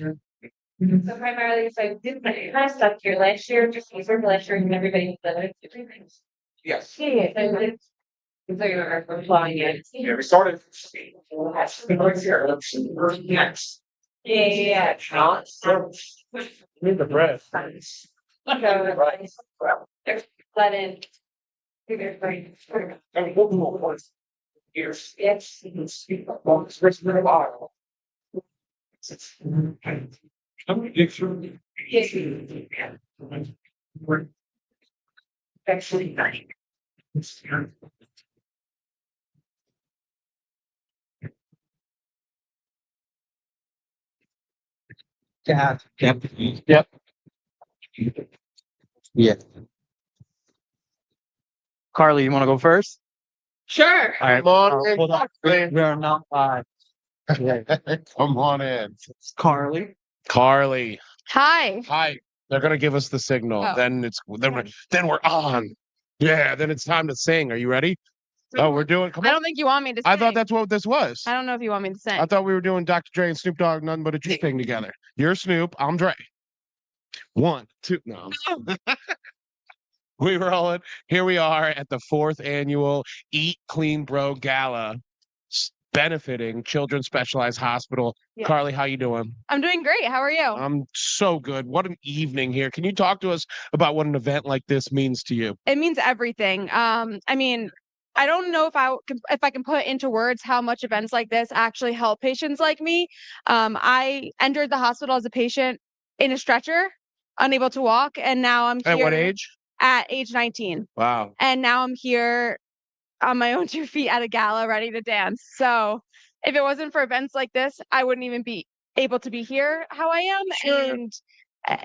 F: So primarily, so I did, but it kind of stuck here last year, just for last year, and everybody did it.
C: Yes.
F: Yeah, yeah, so so you're applying it.
C: Yeah, we started.
F: Next. Yeah, not so.
C: Need the bread.
F: Let in. Figure right.
C: Years.
F: Yes. Actually,
B: Yeah.
A: Yep. Yep.
B: Carly, you want to go first?
F: Sure.
B: All right.
A: Come on in.
B: Hold on. We are not live.
A: Come on in.
B: Carly.
A: Carly.
E: Hi.
A: Hi. They're gonna give us the signal.
E: Oh.
A: Then we're on. Yeah, then it's time to sing. Are you ready? Oh, we're doing come
E: I
A: on.
E: don't think you want me to sing.
A: I thought that's what this was.
E: I don't know if you want me to sing.
A: I thought we were doing Dr. Dre and Snoop Dogg, nothing but a G thing together. You're Snoop, I'm Dre. 1, 2, no. We rolling. Here we are at the 4th annual Eat Clean Bro Gala, benefiting Children's Specialized Hospital.
E: Yeah.
A: Carly, how you doing?
E: I'm doing great. How are you?
A: I'm so good. What an evening here. Can you talk to us about what an event like this means to you?
E: It means everything. I mean, I don't know if I can put into words how much events like this actually help patients like me. I entered the hospital as a patient in a stretcher, unable to walk, and now I'm here.
A: At what age?
E: At age 19.
A: Wow.
E: And now I'm here on my own 2 feet at a gala ready to dance. So if it wasn't for events like this, I wouldn't even be able to be here how I am.
A: Sure.
E: And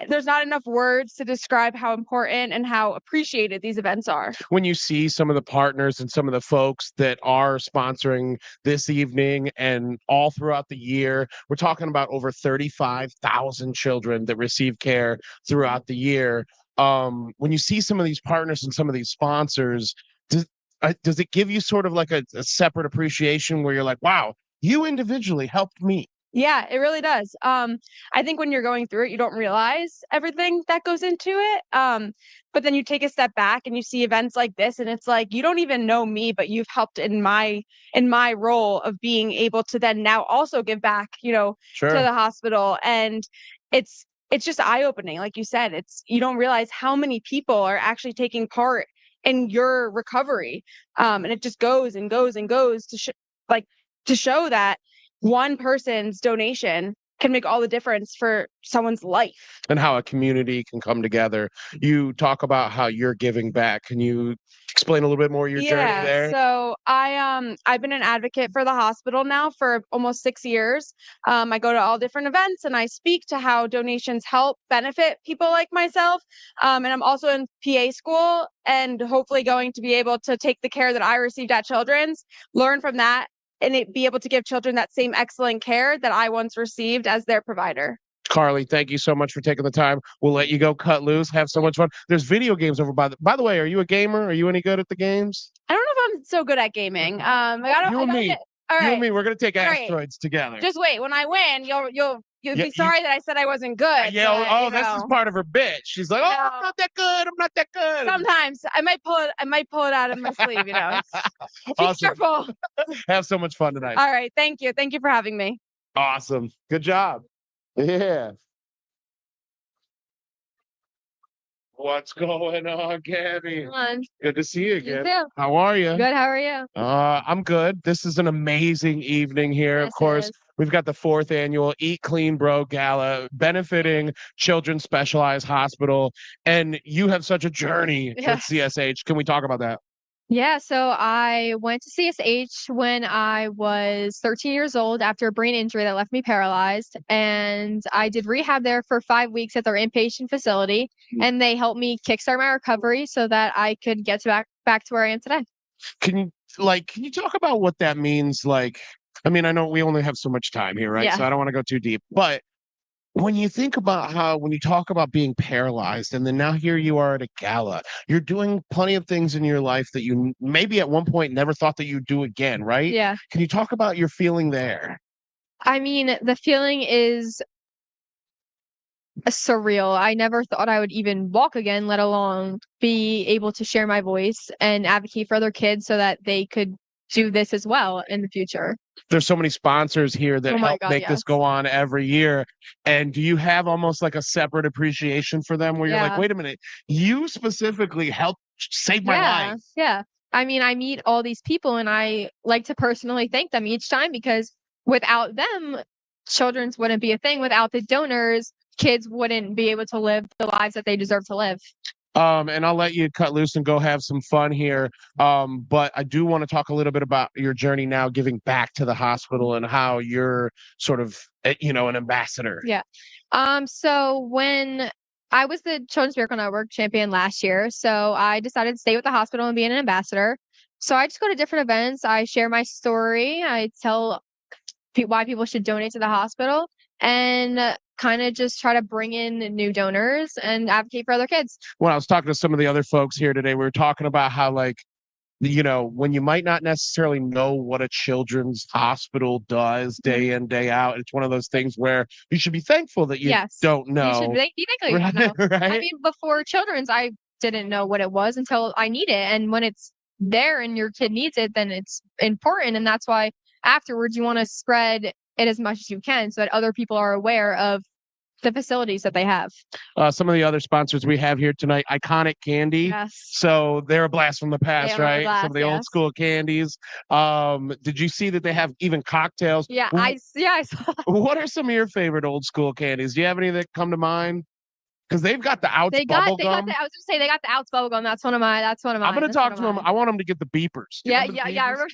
E: there's not enough words to describe how important and how appreciated these events are.
A: When you see some of the partners and some of the folks that are sponsoring this evening and all throughout the year, we're talking about over 35,000 children that receive care throughout the year. When you see some of these partners and some of these sponsors, does it give you sort of like a separate appreciation where you're like, wow, you individually helped me?
E: Yeah, it really does. I think when you're going through it, you don't realize everything that goes into it. But then you take a step back and you see events like this, and it's like you don't even know me, but you've helped in my role of being able to then now also give back, to
A: Sure.
E: the hospital. And it's just eye-opening. Like you said, you don't realize how many people are actually taking part in your recovery. And it just goes and goes and goes to show that one person's donation can make all the difference for someone's life.
A: And how a community can come together. You talk about how you're giving back. Can you explain a little bit more your journey there?
E: So I've been an advocate for the hospital now for almost 6 years. I go to all different events and I speak to how donations help benefit people like myself. And I'm also in PA school and hopefully going to be able to take the care that I received at Children's, learn from that, and be able to give children that same excellent care that I once received as their provider.
A: Carly, thank you so much for taking the time. We'll let you go cut loose, have so much fun. There's video games over by the way, are you a gamer? Are you any good at the games?
E: I don't know if I'm so good at gaming.
A: You and me.
E: All
A: You
E: right.
A: and me, we're gonna take
E: Right.
A: asteroids together.
E: Just wait. When I win, you'll
A: Yeah,
E: be sorry that I said I wasn't good.
A: Yeah,
E: but,
A: this is part of her bit. She's like, oh, I'm not that good. I'm not that good.
E: Sometimes I might pull it out of my sleeve. Be
A: Awesome.
E: careful.
A: Have so much fun tonight.
E: All right. Thank you. Thank you for having me.
A: Awesome. Good job. Yeah. What's going on, Gabby? Good to see you again.
E: too.
A: How are you?
E: Good. How are you?
A: I'm good. This is an amazing evening here. Of
E: Yes, it
A: course,
E: is.
A: we've got the 4th annual Eat Clean Bro Gala benefiting Children's Specialized Hospital. And you have such a journey with
E: Yes.
A: CSH. Can we talk about that?
G: Yeah, so I went to CSH when I was 13 years old after a brain injury that left me paralyzed. And I did rehab there for 5 weeks at their inpatient facility. And they helped me kickstart my recovery so that I could get back to where I am today.
A: Can you talk about what that means? Like, I mean, I know we only have so much time here, right?
G: Yeah.
A: So I don't want to go too deep. But when you think about when you talk about being paralyzed, and then now here you are at a gala, you're doing plenty of things in your life that you maybe at one point never thought that you'd do again, right?
G: Yeah.
A: Can you talk about your feeling there?
G: I mean, the feeling is surreal. I never thought I would even walk again, let alone be able to share my voice and advocate for other kids so that they could do this as well in the future.
A: There's so many sponsors here that
G: Oh my
A: help
G: God,
A: make this
G: yes.
A: go on every year. And do you have almost like a separate appreciation for them where you're like,
G: Yeah.
A: wait a minute, you specifically helped save my life?
G: Yeah. I mean, I meet all these people and I like to personally thank them each time because without them, children's wouldn't be a thing. Without the donors, kids wouldn't be able to live the lives that they deserve to live.
A: And I'll let you cut loose and go have some fun here. But I do want to talk a little bit about your journey now giving back to the hospital and how you're sort of, an ambassador.
G: Yeah. So when I was the Children's Miracle Network champion last year, so I decided to stay with the hospital and be an ambassador. So I just go to different events. I share my story. I tell why people should donate to the hospital, and kind of just try to bring in new donors and advocate for other kids.
A: When I was talking to some of the other folks here today, we were talking about how, like, when you might not necessarily know what a children's hospital does day in, day out, it's one of those things where you should be thankful that you
G: Yes.
A: don't
G: You
A: know.
G: should be thankful you don't know. I
A: Right?
G: mean, before children's, I didn't know what it was until I need it. And when it's there and your kid needs it, then it's important. And that's why afterwards you want to spread it as much as you can so that other people are aware of the facilities that they have.
A: Some of the other sponsors we have here tonight, Iconic Candy.
G: Yes.
A: So they're a blast from the past,
G: They are a
A: right?
G: blast,
A: Some of the old
G: yes.
A: school candies. Did you see that they have even cocktails?
G: Yeah,
A: Wh-
G: I saw that.
A: What are some of your favorite old school candies? Do you have any that come to mind? Because they've got the Outs
G: They got
A: bubble
G: the,
A: gum.
G: I was gonna say they got the Outs bubble gum. That's one of mine.
A: I'm gonna
G: That's
A: talk
G: one
A: to
G: of
A: them.
G: mine.
A: I want them to get the beepers. Do you
G: Yeah,
A: remember the
G: yeah, I
A: beepers?
G: remember.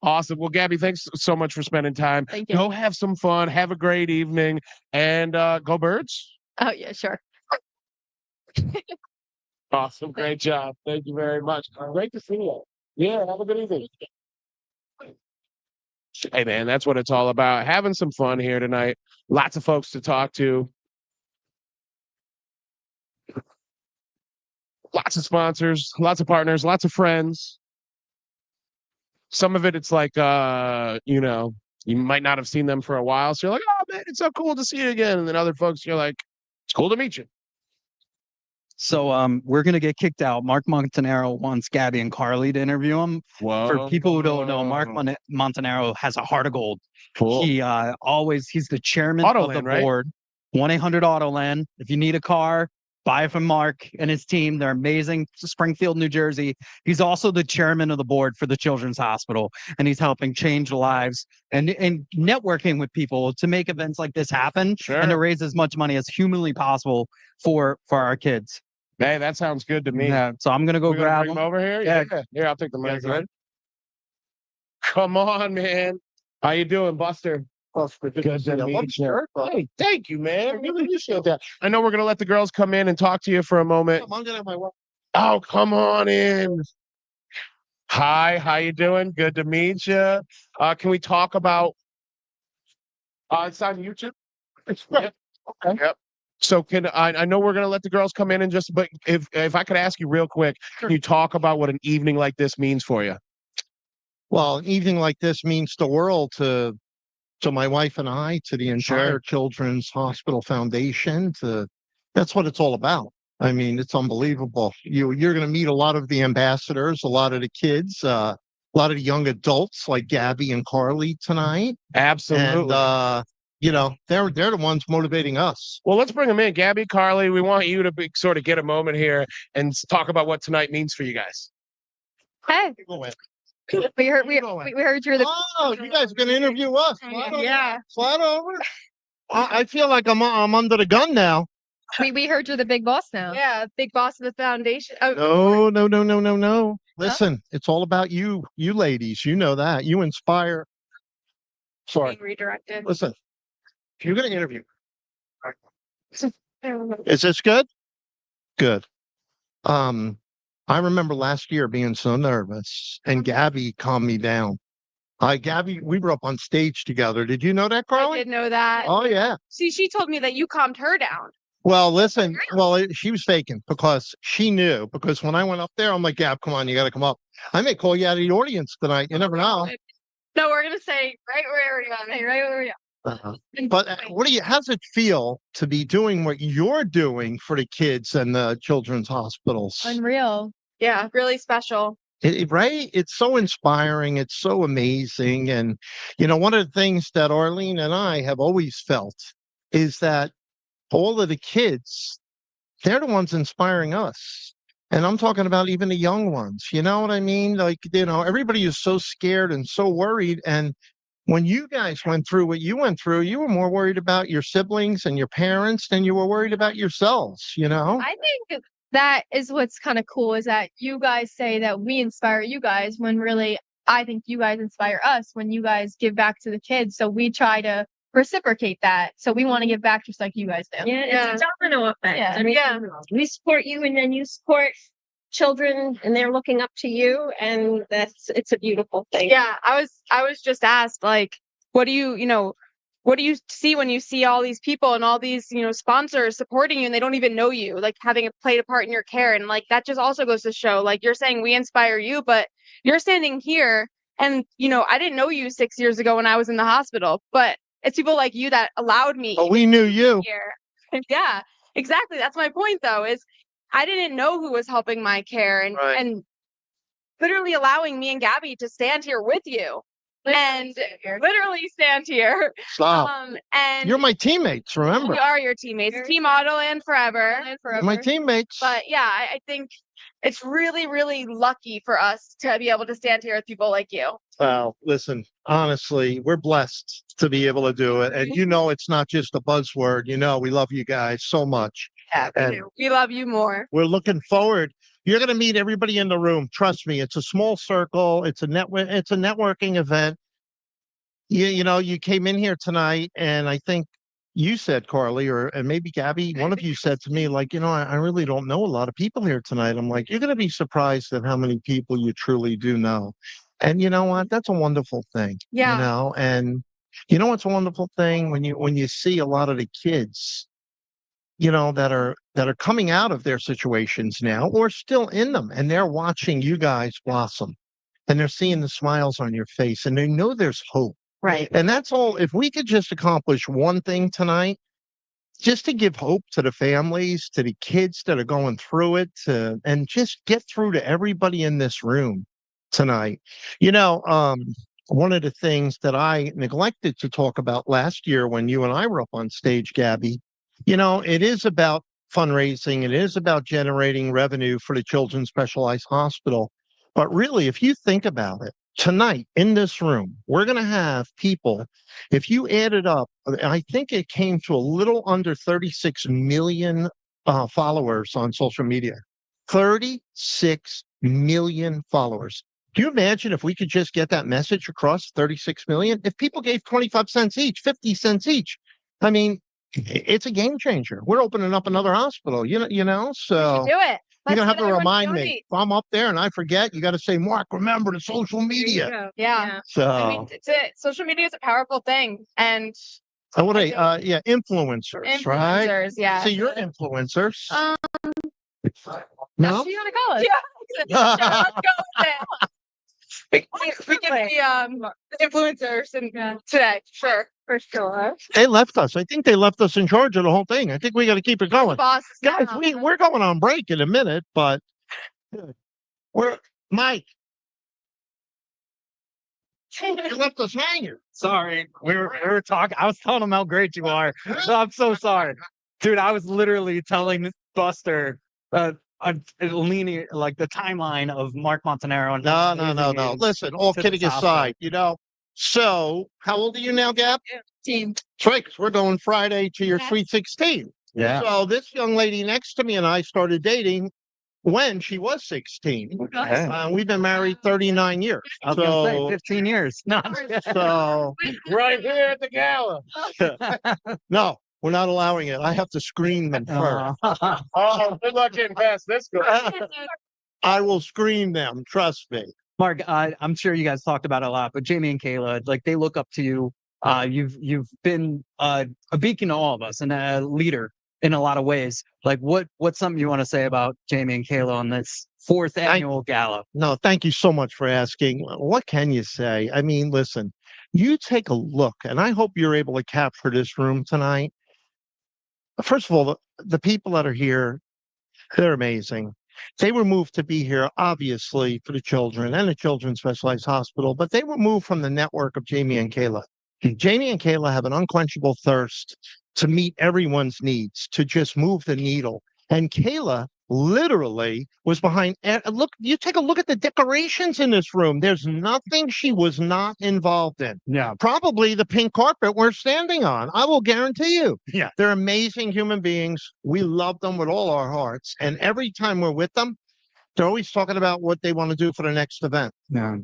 A: Awesome. Well, Gabby, thanks so much for spending time.
G: Thank you.
A: Go have some fun. Have a great evening, and go Birds.
G: Oh yeah, sure.
A: Awesome. Great job. Thank you very much. Great to see you. Yeah, have a good evening. Hey, man, that's what it's all about. Having some fun here tonight. Lots of folks to talk to. Lots of sponsors, lots of partners, lots of friends. Some of it, it's like, you might not have seen them for a while. So you're like, oh, man, it's so cool to see you again. And then other folks, you're like, it's cool to meet you.
B: So we're gonna get kicked out. Mark Montanaro wants Gabby and Carly to interview him.
A: Whoa.
B: For people who don't know, Mark Montanaro has a heart of gold.
A: Cool.
B: He's the chairman of the
A: Autoland, right?
B: board. 1-800 Autoland. If you need a car, buy it from Mark and his team. They're amazing. Springfield, New Jersey. He's also the chairman of the board for the Children's Hospital, and he's helping change lives and networking with people to make events like this happen
A: Sure.
B: and to raise as much money as humanly possible for our kids.
A: Hey, that sounds good to me.
B: Yeah. So I'm gonna go
A: We gonna
B: grab
A: bring
B: them.
A: them over here?
B: Yeah.
A: Here, I'll take the mic.
B: Yeah, go ahead.
A: Come on, man. How you doing, Buster? Good to meet you. Hey, thank you, man. Really appreciate that. I know we're gonna let the girls come in and talk to you for a moment. Oh, come on in. Hi, how you doing? Good to meet you. Can we talk about? It's on YouTube. Yep. Okay. Yep. So I know we're gonna let the girls come in and but if I could ask you real quick, can you talk about what an evening like this means for you?
H: Well, an evening like this means the world to my wife and I, to the entire Children's Hospital Foundation. That's what it's all about. I mean, it's unbelievable. You're going to meet a lot of the ambassadors, a lot of the kids, a lot of the young adults like Gabby and Carly tonight.
A: Absolutely.
H: And they're the ones motivating us.
A: Well, let's bring them in. Gabby, Carly, we want you to sort of get a moment here and talk about what tonight means for you guys.
G: Hey, we heard you're the.
H: Oh, you guys are going to interview us.
G: Yeah.
H: Flat over. I feel like I'm under the gun now.
G: We heard you're the big boss now. Yeah, big boss of the foundation.
H: Oh. No. Listen, it's all about you ladies. You know that. You inspire. Sorry.
G: Being redirected.
H: Listen, you're going to interview. Is this good? Good. I remember last year being so nervous, and Gabby calmed me down. Gabby, we were up on stage together. Did you know that, Carly?
E: I did know that.
H: Oh, yeah.
E: See, she told me that you calmed her down.
H: Well, listen, she was faking because she knew. Because when I went up there, I'm like, Gab, come on, you got to come up. I may call you out of the audience tonight. You never know.
E: No, we're gonna say right where we are. Right where we are.
H: But how does it feel to be doing what you're doing for the kids and the children's hospitals?
G: Unreal.
E: Yeah, really special.
H: Right? It's so inspiring. It's so amazing. And, one of the things that Arlene and I have always felt is that all of the kids, they're the ones inspiring us. And I'm talking about even the young ones. You know what I mean? Like, everybody is so scared and so worried. And when you guys went through what you went through, you were more worried about your siblings and your parents than you were worried about yourselves,
G: I think that is what's kind of cool is that you guys say that we inspire you guys when really I think you guys inspire us when you guys give back to the kids. So we try to reciprocate that. So we want to give back just like you guys do.
F: Yeah, it's a domino effect.
G: Yeah.
F: I mean, we support you and then you support
I: children and they're looking up to you, and it's a beautiful thing.
E: Yeah, I was just asked, like, what do what do you see when you see all these people and all these, sponsors supporting you and they don't even know you, like having played a part in your care? And like that just also goes to show, like you're saying we inspire you, but you're standing here and I didn't know you 6 years ago when I was in the hospital, but it's people like you that allowed me.
H: But we knew you.
E: Here. Yeah, exactly. That's my point though, is I didn't know who was helping my care and literally allowing me and Gabby to stand here with you. And literally stand here.
H: Stop.
E: And
H: You're my teammates, remember?
E: we are your teammates. Team Autoland forever.
H: You're my teammates.
E: But yeah, I think it's really, really lucky for us to be able to stand here with people like you.
H: Well, listen, honestly, we're blessed to be able to do it. And it's not just a buzzword. We love you guys so much.
E: Yeah, we do. We love you more.
H: We're looking forward. You're going to meet everybody in the room. Trust me, it's a small circle. It's a networking event. You came in here tonight, and I think you said, Carly, and maybe Gabby, one of you said to me, like, I really don't know a lot of people here tonight. I'm like, you're going to be surprised at how many people you truly do know. And you know what? That's a wonderful thing.
E: Yeah.
H: And what's a wonderful thing when you see a lot of the kids, that are coming out of their situations now or still in them, and they're watching you guys blossom, and they're seeing the smiles on your face, and they know there's hope.
E: Right.
H: And that's all. If we could just accomplish one thing tonight, just to give hope to the families, to the kids that are going through it, and just get through to everybody in this room tonight. One of the things that I neglected to talk about last year when you and I were up on stage, Gabby, it is about fundraising. It is about generating revenue for the Children's Specialized Hospital. But really, if you think about it, tonight in this room, we're going to have people, if you add it up, I think it came to a little under 36 million followers on social media. 36 million followers. Do you imagine if we could just get that message across 36 million? If people gave 25 cents each, 50 cents each, I mean, it's a game changer. We're opening up another hospital, so
E: We should do it.
H: you're
E: Let's
H: going to have
E: get
H: to
E: everyone
H: remind
E: donate.
H: me. If I'm up there and I forget, you got to say, Mark, remember the social media.
E: Yeah.
H: So,
E: I mean, social media is a powerful thing. And
H: influencers, right?
E: influencers, yeah.
H: So you're influencers.
E: No?
G: What do you want to call it?
E: Yeah. Sure, let's go with it. We can be influencers today, sure, for sure.
H: They left us. I think they left us in charge of the whole thing. I think we got to keep it going.
E: Boss,
H: Guys, we're going on break in a minute, but Mike. You left us hanging.
B: Sorry, we were talking. I was telling him how great you are. No, I'm so sorry, dude. I was literally telling Buster, I'm leaning like the timeline of Mark Montanaro. And
H: No. Listen, all kidding aside, So, how old are you now, Gab?
E: 16.
H: That's right, 'cause we're going Friday to your Sweet 16.
B: Yeah.
H: So this young lady next to me and I started dating when she was 16.
B: Okay.
H: We've been married 39 years.
B: I was gonna say 15 years. No,
H: So
A: Right here at the Gala.
H: no, we're not allowing it. I have to screen them first.
A: Oh, good luck getting past this girl.
H: I will screen them. Trust me.
B: Mark, I'm sure you guys talked about it a lot, but Jamie and Kayla, like they look up to you. You've been a beacon to all of us and a leader in a lot of ways. Like what's something you want to say about Jamie and Kayla on this 4th annual gala?
H: No, thank you so much for asking. What can you say? I mean, listen, you take a look, and I hope you're able to capture this room tonight. First of all, the people that are here, they're amazing. They were moved to be here, obviously, for the children and the Children's Specialized Hospital, but they were moved from the network of Jamie and Kayla. Jamie and Kayla have an unquenchable thirst to meet everyone's needs, to just move the needle. And Kayla literally was behind. Look, you take a look at the decorations in this room. There's nothing she was not involved in.
B: Yeah.
H: Probably the pink carpet we're standing on. I will guarantee you.
B: Yeah.
H: They're amazing human beings. We love them with all our hearts. And every time we're with them, they're always talking about what they want to do for the next event.
B: Yeah.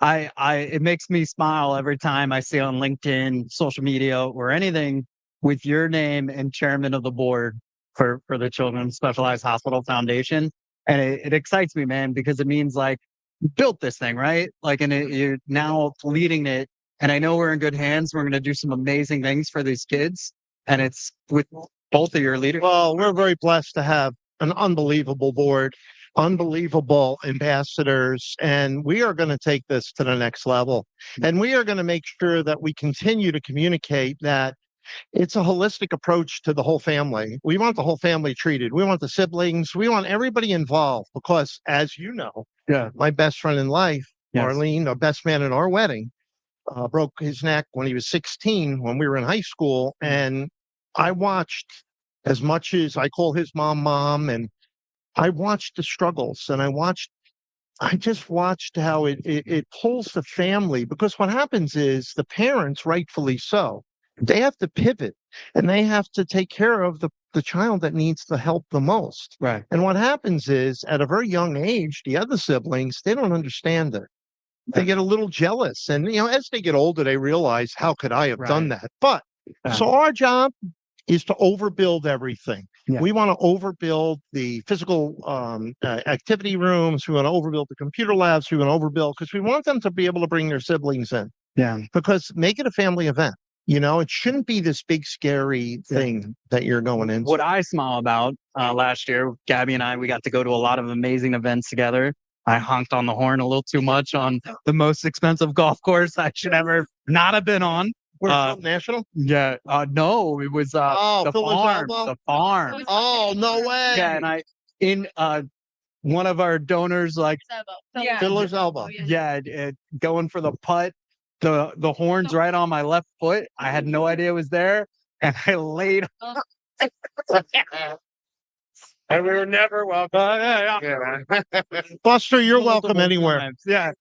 B: It makes me smile every time I see on LinkedIn, social media, or anything with your name and chairman of the board for the Children's Specialized Hospital Foundation. And it excites me, man, because it means like you built this thing, right? Like, and you're now leading it. And I know we're in good hands. We're going to do some amazing things for these kids. And it's with both of your leaders.
H: Well, we're very blessed to have an unbelievable board, unbelievable ambassadors, and we are going to take this to the next level. And we are going to make sure that we continue to communicate that it's a holistic approach to the whole family. We want the whole family treated. We want the siblings. We want everybody involved because, as you know, my best friend in life, Marlene, our best man at our wedding, broke his neck when he was 16 when we were in high school. And I watched as much as I call his mom, and I watched the struggles and I just watched how it pulls the family, because what happens is the parents, rightfully so, they have to pivot and they have to take care of the child that needs the help the most.
B: Right.
H: And what happens is at a very young age, the other siblings, they don't understand it. They get a little jealous. And, as they get older, they realize, how could I have done that? But so our job is to overbuild everything.
B: Yeah.
H: We want to overbuild the physical activity rooms. We want to overbuild the computer labs. We want to overbuild because we want them to be able to bring their siblings in.
B: Yeah.
H: Because make it a family event. It shouldn't be this big, scary thing that you're going into.
B: What I smile about last year, Gabby and I, we got to go to a lot of amazing events together. I honked on the horn a little too much on the most expensive golf course I should ever not have been on.
H: National?
B: Yeah. No, it was the farm. The farm.
H: Oh, no way.
B: Yeah, and one of our donors, like
H: Fiddler's Elbow.
B: Yeah, going for the putt, the horn's right on my left foot. I had no idea it was there, and I laid.
A: And we were never welcome.
H: Buster, you're welcome anywhere.
B: Yeah.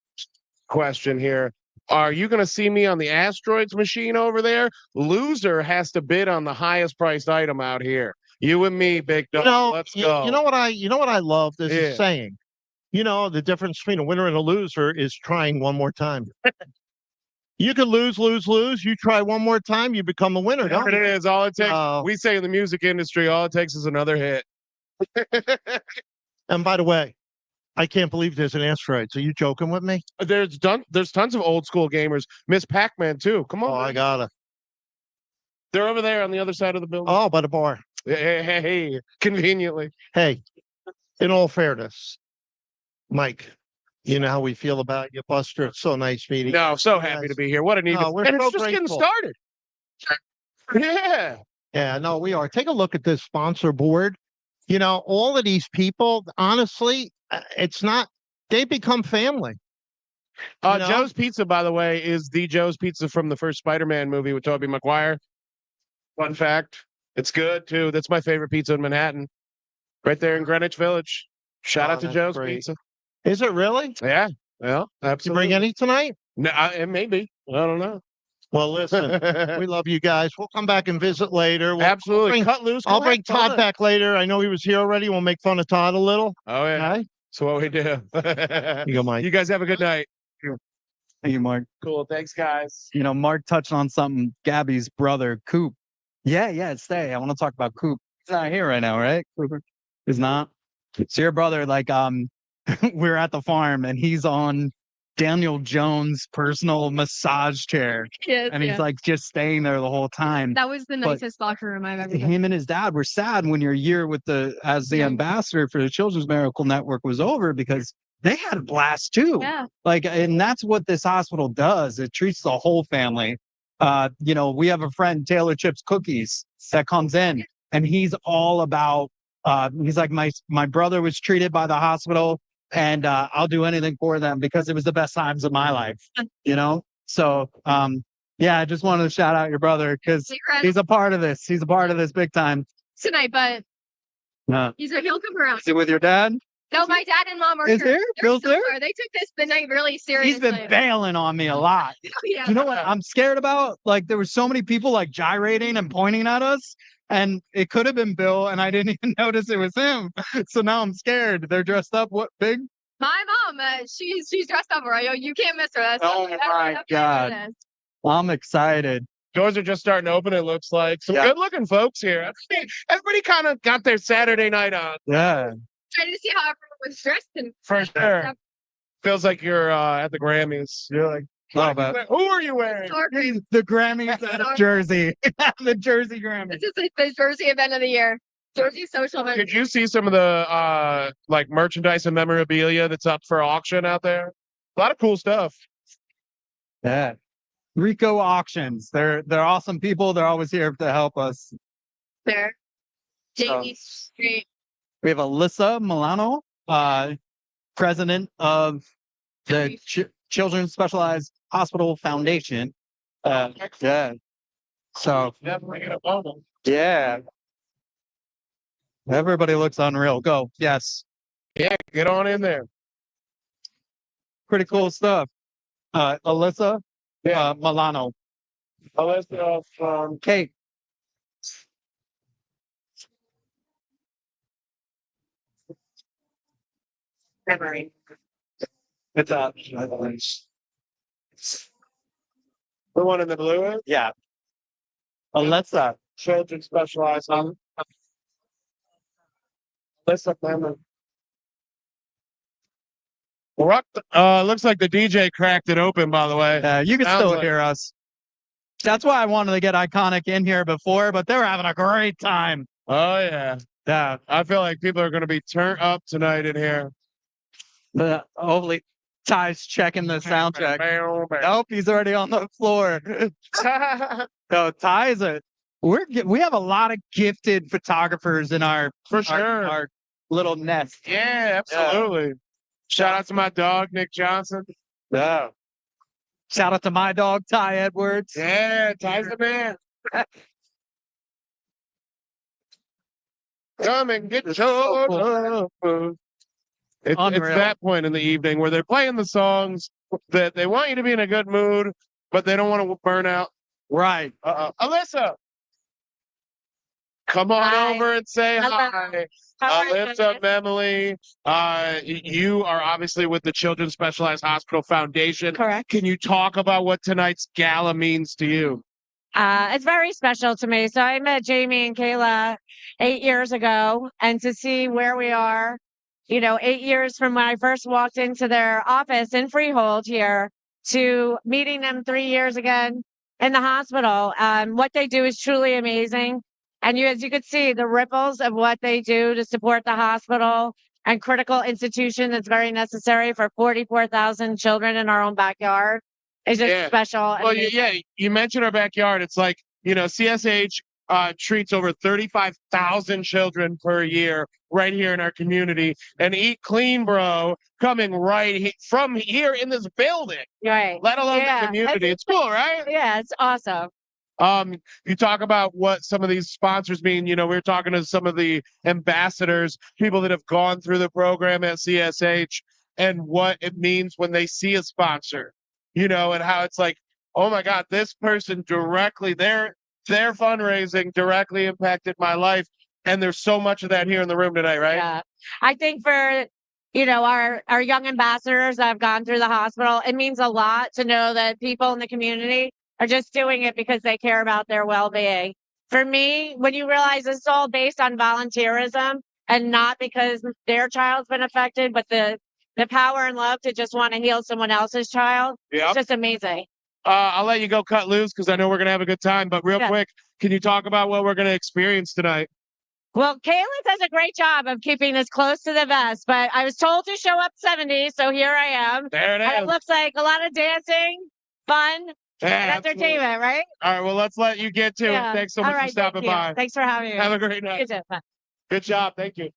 A: Question here. Are you going to see me on the asteroids machine over there? Loser has to bid on the highest priced item out here. You and me, big dog. Let's go.
H: You know what I love? This is saying. The difference between a winner and a loser is trying one more time. You could lose. You try one more time, you become a winner.
A: There it is. All it takes. We say in the music industry, all it takes is another hit.
H: And by the way, I can't believe there's an asteroid. Are you joking with me?
A: There's tons of old school gamers. Miss Pac-Man too. Come on.
H: Oh, I gotta.
A: They're over there on the other side of the building.
H: Oh, by the bar.
A: Hey, conveniently.
H: Hey, in all fairness, Mike, you know how we feel about you, Buster. It's so nice meeting you.
A: No, so happy to be here. What an evening.
H: We're
A: And
H: so
A: it's just
H: grateful.
A: getting started. Yeah.
H: Yeah, no, we are. Take a look at this sponsor board. All of these people, honestly, it's not, they become family.
A: Joe's Pizza, by the way, is the Joe's Pizza from the first Spider-Man movie with Tobey Maguire. Fun fact. It's good, too. That's my favorite pizza in Manhattan. Right there in Greenwich Village. Shout out to Joe's Pizza.
H: Is it really?
A: Yeah. Well,
H: Did you
A: absolutely.
H: bring any tonight?
A: No, it may be. I don't know.
H: Well, listen, we love you guys. We'll come back and visit later.
A: Absolutely. Cut loose.
H: I'll bring Todd back later. I know he was here already. We'll make fun of Todd a little.
A: Oh, yeah.
H: Okay?
A: That's what we do.
H: You go, Mike.
A: You guys have a good night.
B: Thank you, Mark.
A: Cool. Thanks, guys.
B: Mark touched on something. Gabby's brother, Coop. Yeah, stay. I want to talk about Coop. He's not here right now, right? Cooper is not. So your brother, we're at the farm and he's on Daniel Jones' personal massage chair.
G: Yes,
B: And he's just staying there the whole time.
G: that was the nicest locker room I've ever been.
B: Him and his dad were sad when your year as the ambassador for the Children's Miracle Network was over, because they had a blast too.
G: Yeah.
B: And that's what this hospital does. It treats the whole family. We have a friend, Taylor Chips Cookies, that comes in and he's all about, he's like, my brother was treated by the hospital and I'll do anything for them because it was the best times of my life, So, I just wanted to shout out your brother because he's a part of this. He's a part of this big time.
G: Tonight, but he'll come around.
B: Is it with your dad?
G: No, my dad and mom are
B: Is
G: here.
B: there? Bill's there?
G: They took the night really seriously.
B: He's been bailing on me a lot.
G: Yeah.
B: You know what I'm scared about? There were so many people gyrating and pointing at us, and it could have been Bill, and I didn't even notice it was him. So now I'm scared. They're dressed up. What, big?
G: My mom, she's dressed up, right? You can't miss her. That's
B: my God. I'm excited.
A: Doors are just starting to open, it looks like. Some good-looking folks here. Everybody kind of got their Saturday night on.
B: Yeah.
G: Trying to see how everyone was dressed in
A: For sure. Feels like you're at the Grammys. You're like, who are you wearing?
B: The Grammys out of Jersey. The Jersey Grammys.
G: This is like the Jersey event of the year. Jersey social event.
A: Did you see some of the like merchandise and memorabilia that's up for auction out there? A lot of cool stuff.
B: Yeah. Rico Auctions. They're awesome people. They're always here to help us.
G: There. Jamie Street.
B: We have Alyssa Milano, president of the Children's Specialized Hospital Foundation. Yeah. So
A: Definitely get a bubble.
B: yeah. Everybody looks unreal. Go. Yes.
A: Yeah, get on in there.
B: Pretty cool stuff. Alyssa Milano.
A: Alyssa from
B: Kate.
F: Memory.
B: It's
A: the one in the blue.
B: yeah. Alyssa.
A: Children specialized on. Alyssa Clement. Looks like the DJ cracked it open, by the way.
B: You can
A: Sounds
B: still
A: like-
B: hear us. That's why I wanted to get Iconic in here before, but they were having a great time.
A: Oh, yeah.
B: Yeah.
A: I feel like people are going to be turned up tonight in here.
B: Hopefully, Ty's checking the sound check. Nope, he's already on the floor. So Ty's we have a lot of gifted photographers in our
A: For sure.
B: our little nest.
A: Yeah, absolutely. Shout out to my dog, Nick Johnson.
B: Yeah. Shout out to my dog, Ty Edwards.
A: Yeah, Ty's the man. Come and get your food. It's
B: Unreal.
A: that point in the evening where they're playing the songs that they want you to be in a good mood, but they don't want to burn out.
B: Right.
A: Alyssa, come on
F: Hi.
A: over and say
F: Hello.
A: hi.
F: How are you?
A: Alyssa, Emily, you are obviously with the Children's Specialized Hospital Foundation.
F: Correct.
A: Can you talk about what tonight's gala means to you?
F: It's very special to me. So I met Jamie and Kayla 8 years ago, and to see where we are, 8 years from when I first walked into their office in Freehold here to meeting them 3 years again in the hospital. What they do is truly amazing. And as you could see, the ripples of what they do to support the hospital and critical institution that's very necessary for 44,000 children in our own backyard is just special. and
A: Well,
F: amazing.
A: you mentioned our backyard. It's like, CSH treats over 35,000 children per year right here in our community. And Eat Clean, bro, coming from here in this building,
F: Right.
A: let alone
F: Yeah.
A: the community. It's cool, right?
F: Yeah, it's awesome.
A: You talk about what some of these sponsors mean. We were talking to some of the ambassadors, people that have gone through the program at CSH, and what it means when they see a sponsor, and how it's like, oh my God, this person directly, their fundraising directly impacted my life. And there's so much of that here in the room tonight, right?
F: Yeah. I think for, our young ambassadors that have gone through the hospital, it means a lot to know that people in the community are just doing it because they care about their well-being. For me, when you realize it's all based on volunteerism and not because their child's been affected, but the power and love to just want to heal someone else's child,
A: Yeah.
F: it's just amazing.
A: I'll let you go cut loose because I know we're going to have a good time. But real
F: Yeah.
A: quick, can you talk about what we're going to experience tonight?
F: Well, Kayla does a great job of keeping us close to the vest, but I was told to show up 70, so here I am.
A: There it is.
F: And it looks like a lot of dancing, fun,
A: Yeah,
F: and
A: absolutely.
F: entertainment, right?
A: All right, well, let's let you get to it. Thanks so
F: All
A: much for
F: right,
A: stopping
F: thank you.
A: by.
F: Thanks for having me.
A: Have a great night.
F: You too. Bye.
A: Good job. Thank you.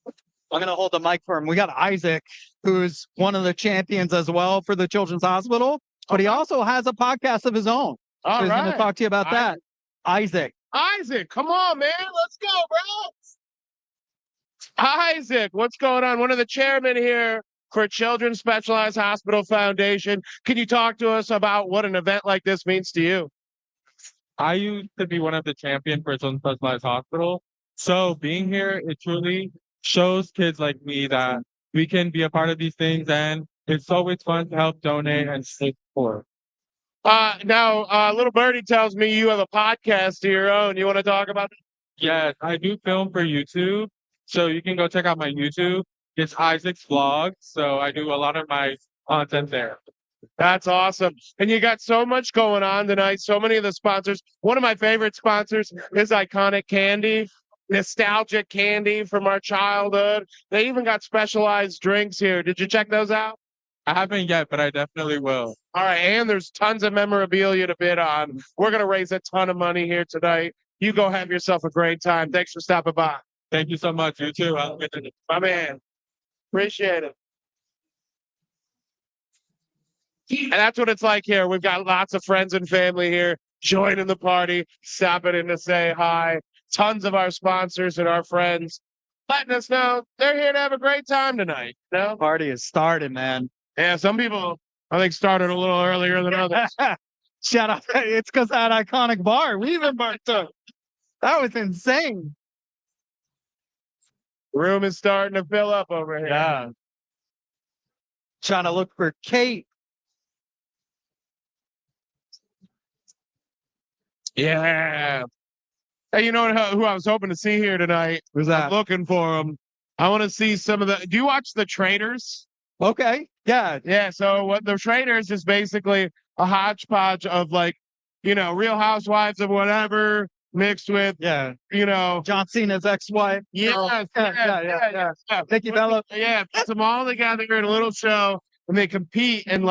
B: I'm going to hold the mic for him. We got Isaac, who's one of the champions as well for the Children's Hospital, but he also has a podcast of his own.
A: All
B: So he's going to
A: right.
B: talk to you about that. Isaac.
A: Isaac, come on, man. Let's go, bro. Isaac, what's going on? One of the chairmen here for Children's Specialized Hospital Foundation. Can you talk to us about what an event like this means to you?
J: I used to be one of the champions for Children's Specialized Hospital. So being here, it truly shows kids like me that we can be a part of these things, and it's always fun to help donate and support.
A: Now, little birdie tells me you have a podcast of your own. You want to talk about it?
J: Yes, I do film for YouTube, So you can go check out my YouTube. It's Isaac's Vlog. So I do a lot of my content there.
A: That's awesome. And you got so much going on tonight. So many of the sponsors. One of my favorite sponsors is Iconic Candy, nostalgic candy from our childhood. They even got specialized drinks here. Did you check those out?
J: I haven't yet, but I definitely will.
A: All right. And there's tons of memorabilia to bid on. We're going to raise a ton of money here tonight. You go have yourself a great time. Thanks for stopping by.
J: Thank you so much. You too. I'll get to
A: My man. Appreciate it. And that's what it's like here. We've got lots of friends and family here joining the party, stopping in to say hi. Tons of our sponsors and our friends letting us know they're here to have a great time tonight. No?
B: Party is started, man.
A: Yeah, some people, I think, started a little earlier than others.
B: Shout out. It's because that iconic bar we even burnt up. That was insane.
A: Room is starting to fill up over here.
B: Yeah. Trying to look for Kate.
A: Yeah. Hey, you know who I was hoping to see here tonight?
B: Who's
A: I'm
B: that?
A: looking for him. I want to see some of the. Do you watch The Traitors?
B: Okay. Yeah.
A: Yeah. So what The Traitors is basically a hodgepodge of like, Real Housewives of whatever mixed with,
B: John Cena's ex-wife.
A: Yes, yeah.
B: Nikki Bella.
A: Yeah, puts them all together in a little show, and they compete and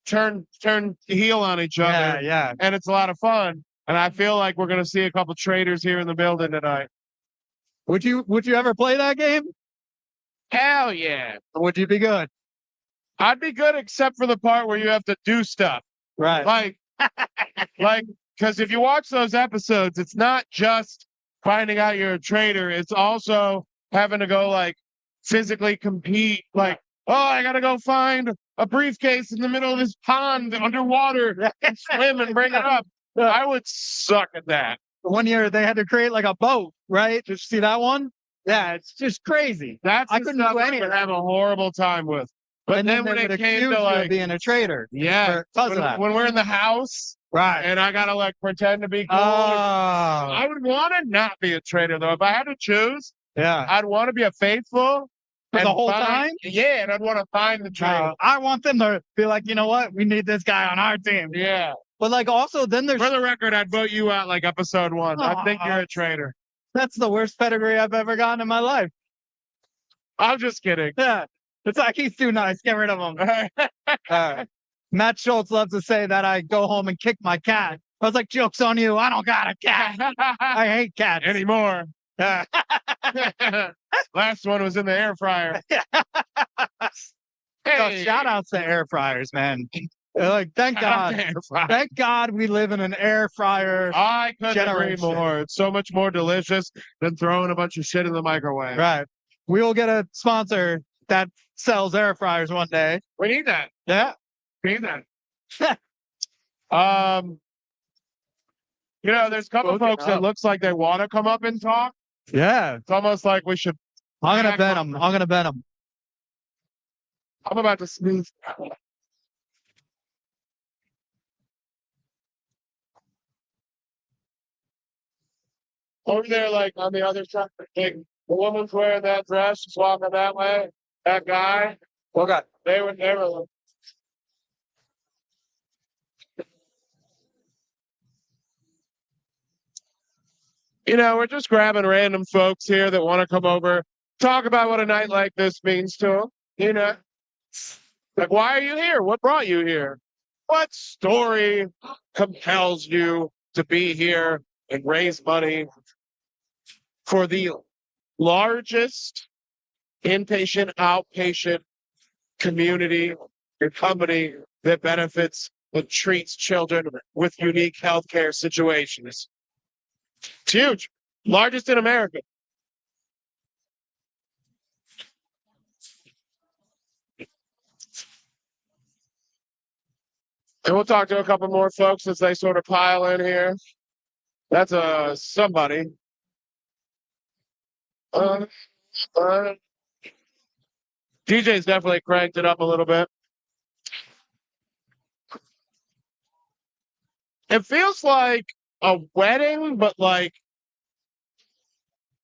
A: turn heel on each other.
B: Yeah.
A: And it's a lot of fun. And I feel like we're gonna see a couple traitors here in the building tonight.
B: Would you ever play that game?
A: Hell yeah.
B: Or would you be good?
A: I'd be good except for the part where you have to do stuff.
B: Right.
A: Because if you watch those episodes, it's not just finding out you're a traitor. It's also having to go physically compete. I gotta go find a briefcase in the middle of this pond underwater and swim and bring it up. I would suck at that.
B: One year they had to create like a boat, right? Did you see that one? Yeah, it's just crazy.
A: That's
B: I
A: the
B: couldn't
A: stuff
B: do
A: I
B: any of
A: would
B: that.
A: have a horrible time with. But
B: And
A: then
B: they
A: when
B: would
A: it came
B: accuse
A: to
B: you of being a traitor.
A: yeah,
B: because of that.
A: when we're in the house,
B: Right.
A: and I gotta pretend to be cool.
B: Oh.
A: I would want to not be a traitor though. If I had to choose,
B: Yeah.
A: I'd want to be a faithful
B: For the
A: and
B: whole
A: find-
B: time?
A: Yeah, and I'd want to find the traitor.
B: I want them to be like, you know what? We need this guy on our team.
A: Yeah.
B: But also then there's
A: For the record, I'd vote you out episode 1. I think
B: Aw.
A: you're a traitor.
B: that's the worst pedigree I've ever gotten in my life.
A: I'm just kidding.
B: Yeah. It's like he's too nice. Get rid of him. Matt Schultz loves to say that I go home and kick my cat. I was like, joke's on you. I don't got a cat. I hate cats.
A: Anymore. Last one was in the air fryer.
B: So shout outs to air fryers, man. Thank God. Thank God we live in an air fryer.
A: I couldn't agree
B: generation.
A: more. It's so much more delicious than throwing a bunch of shit in the microwave.
B: Right. We will get a sponsor that sells air fryers one day.
A: We need that.
B: Yeah.
A: We need that. There's a couple
B: Spoken
A: folks that
B: up.
A: looks like they want to come up and talk.
B: Yeah.
A: It's almost like we should.
B: I'm going to bet them. I'm going to bet them.
A: I'm about to sneeze. Over there, on the other side, the woman's wearing that dress, she's walking that way. That guy,
B: Okay.
A: they were. We're just grabbing random folks here that want to come over, talk about what a night like this means to them. Why are you here? What brought you here? What story compels you to be here and raise money for the largest inpatient, outpatient community and company that benefits and treats children with unique healthcare situations? It's huge. Largest in America. And we'll talk to a couple more folks as they sort of pile in here. That's somebody. DJ's definitely cranked it up a little bit. It feels like a wedding, but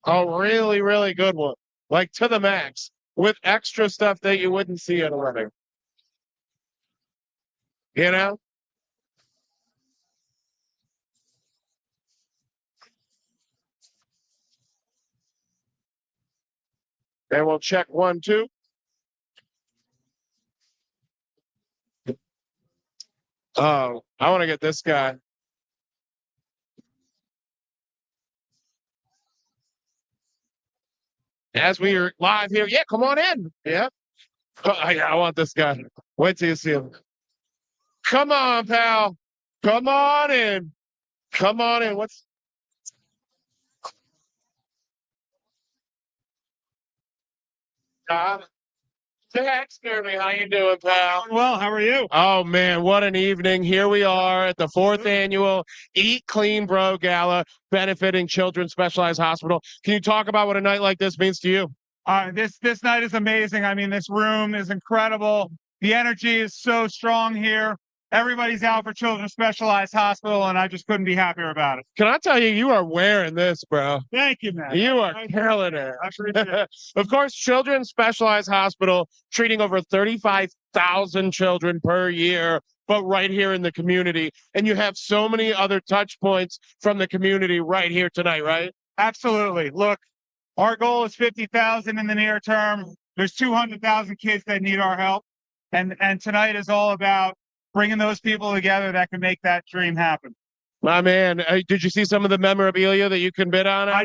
A: A really, really good one. Like to the max with extra stuff that you wouldn't see at a wedding. You know? And we'll check 1, 2. Oh, I want to get this guy. As we are live here, yeah, come on in. Yeah. I want this guy. Wait till you see him. Come on, pal. Come on in. Come on in. What's Dexter? How you doing, pal?
K: Well, how are you?
A: Oh man, what an evening. Here we are at the 4th annual Eat Clean Bro Gala benefiting Children's Specialized Hospital. Can you talk about what a night like this means to you?
K: This night is amazing. I mean, this room is incredible. The energy is so strong here. Everybody's out for Children's Specialized Hospital, and I just couldn't be happier about it.
A: Can I tell you, you are wearing this, bro.
K: Thank you, man.
A: You are killing it.
K: I appreciate it.
A: Of course, Children's Specialized Hospital treating over 35,000 children per year, but right here in the community. And you have so many other touch points from the community right here tonight, right?
K: Absolutely. Look, our goal is 50,000 in the near term. There's 200,000 kids that need our help. And tonight is all about bringing those people together that can make that dream happen.
A: My man, did you see some of the memorabilia that you can bid on?
K: I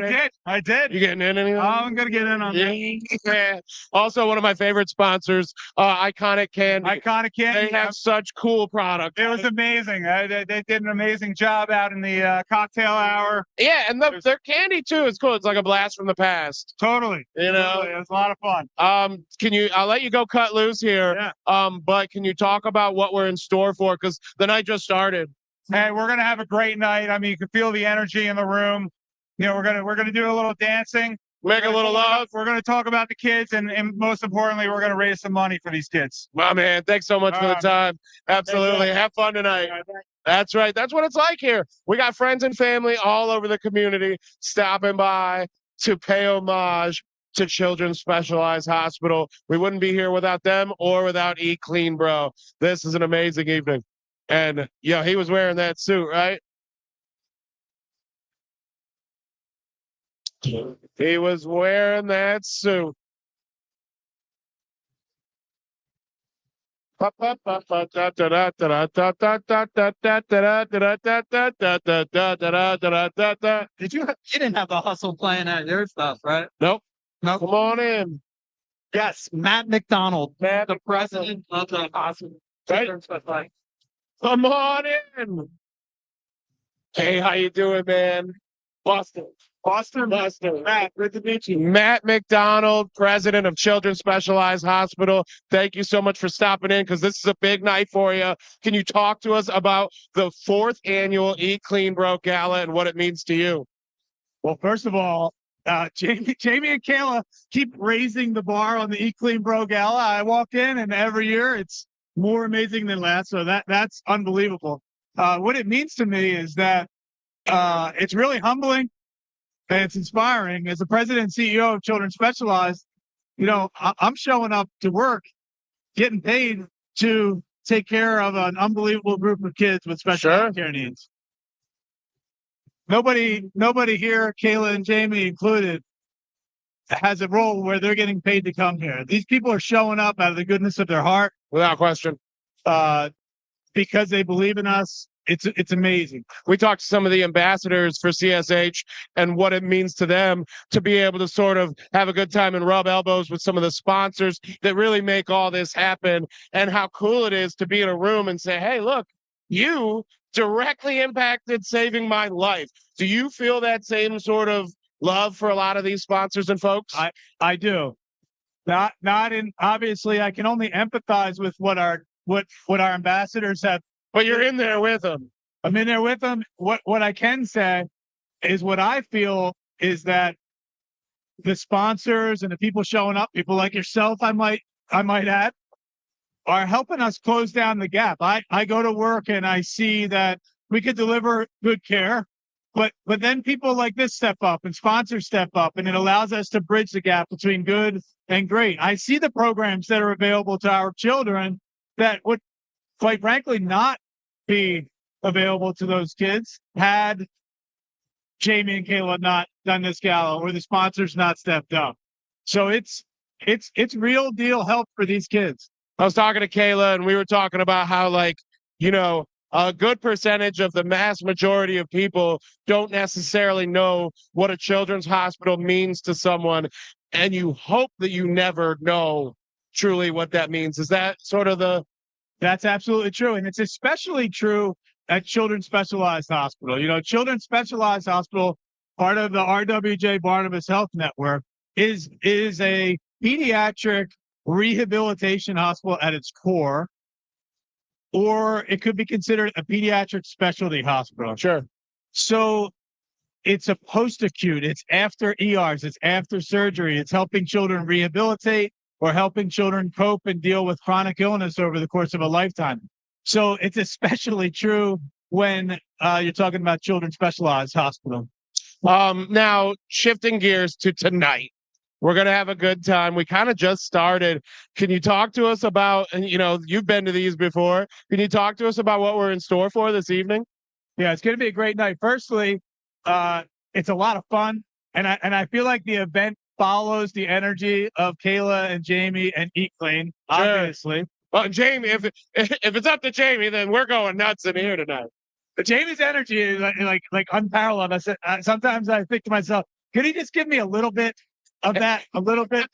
K: did.
A: You getting in anything?
K: I'm going to get in on that.
A: Yeah. Also, one of my favorite sponsors, Iconic Candy.
K: Iconic Candy.
A: They have such cool products.
K: It was amazing. They did an amazing job out in the cocktail hour.
A: Yeah, and their candy too is cool. It's like a blast from the past.
K: Totally.
A: You know,
K: Totally. It was a lot of fun.
A: I'll let you go cut loose here.
K: Yeah.
A: But can you talk about what we're in store for? Because the night just started.
K: Hey, we're gonna have a great night. I mean, you can feel the energy in the room. You know, we're gonna do a little dancing,
A: make a little love.
K: We're gonna talk about the kids, and most importantly, we're gonna raise some money for these kids.
A: My man, thanks so much for the time. Absolutely, have fun tonight. That's right. That's what it's like here. We got friends and family all over the community stopping by to pay homage to Children's Specialized Hospital. We wouldn't be here without them or without Eat Clean Bro. This is an amazing evening. And yeah, he was wearing that suit, right? He was wearing that suit.
B: You didn't have the hustle playing at your stuff, right?
A: Nope.
B: No.
A: Come on in.
B: Yes, Matt McDonald, the president of the hospital.
A: Right. Come on in. Hey, how you doing, man? Boston. Matt, good to meet you. Matt McDonald, president of Children's Specialized Hospital. Thank you so much for stopping in because this is a big night for you. Can you talk to us about the 4th annual Eat Clean Bro Gala and what it means to you?
K: Well, first of all, Jamie and Kayla keep raising the bar on the Eat Clean Bro Gala. I walk in, and every year it's more amazing than last. So that's unbelievable. What it means to me is that it's really humbling and it's inspiring. As the president and CEO of Children's Specialized, you know, I'm showing up to work, getting paid to take care of an unbelievable group of kids with special care needs. Nobody here, Kayla and Jamie included, has a role where they're getting paid to come here. These people are showing up out of the goodness of their heart.
A: Without question.
K: Because they believe in us. It's amazing.
A: We talked to some of the ambassadors for CSH and what it means to them to be able to sort of have a good time and rub elbows with some of the sponsors that really make all this happen, and how cool it is to be in a room and say, hey, look, you directly impacted saving my life. Do you feel that same sort of love for a lot of these sponsors and folks?
K: I do. Not in, obviously I can only empathize with what our ambassadors have.
A: But you're in there with them.
K: I'm in there with them. What I can say is what I feel is that the sponsors and the people showing up, people like yourself, I might add, are helping us close down the gap. I go to work and I see that we could deliver good care, but then people like this step up and sponsors step up, and it allows us to bridge the gap between good and great. I see the programs that are available to our children that would, quite frankly, not be available to those kids had Jamie and Kayla not done this gala or the sponsors not stepped up. So it's real deal help for these kids.
A: I was talking to Kayla, and we were talking about how, like, you know, a good percentage of the mass majority of people don't necessarily know what a children's hospital means to someone, and you hope that you never know truly what that means. Is that sort of the?
K: That's absolutely true, and it's especially true at Children's Specialized Hospital. You know, Children's Specialized Hospital, part of the RWJ Barnabas Health Network, is a pediatric rehabilitation hospital at its core, or it could be considered a pediatric specialty hospital.
A: Sure.
K: So it's a post-acute, it's after ERs, it's after surgery, it's helping children rehabilitate or helping children cope and deal with chronic illness over the course of a lifetime. So it's especially true when you're talking about Children's Specialized Hospital.
A: Now, shifting gears to tonight. We're going to have a good time. We kind of just started. Can you talk to us about, and you know, you've been to these before. Can you talk to us about what we're in store for this evening?
K: Yeah, it's going to be a great night. Firstly, it's a lot of fun. And I feel like the event follows the energy of Kayla and Jamie and Eat Clean, obviously.
A: Well, Jamie, if it's up to Jamie, then we're going nuts in here tonight.
K: But Jamie's energy is like unparalleled. I said, sometimes I think to myself, could he just give me a little bit of that, a little bit?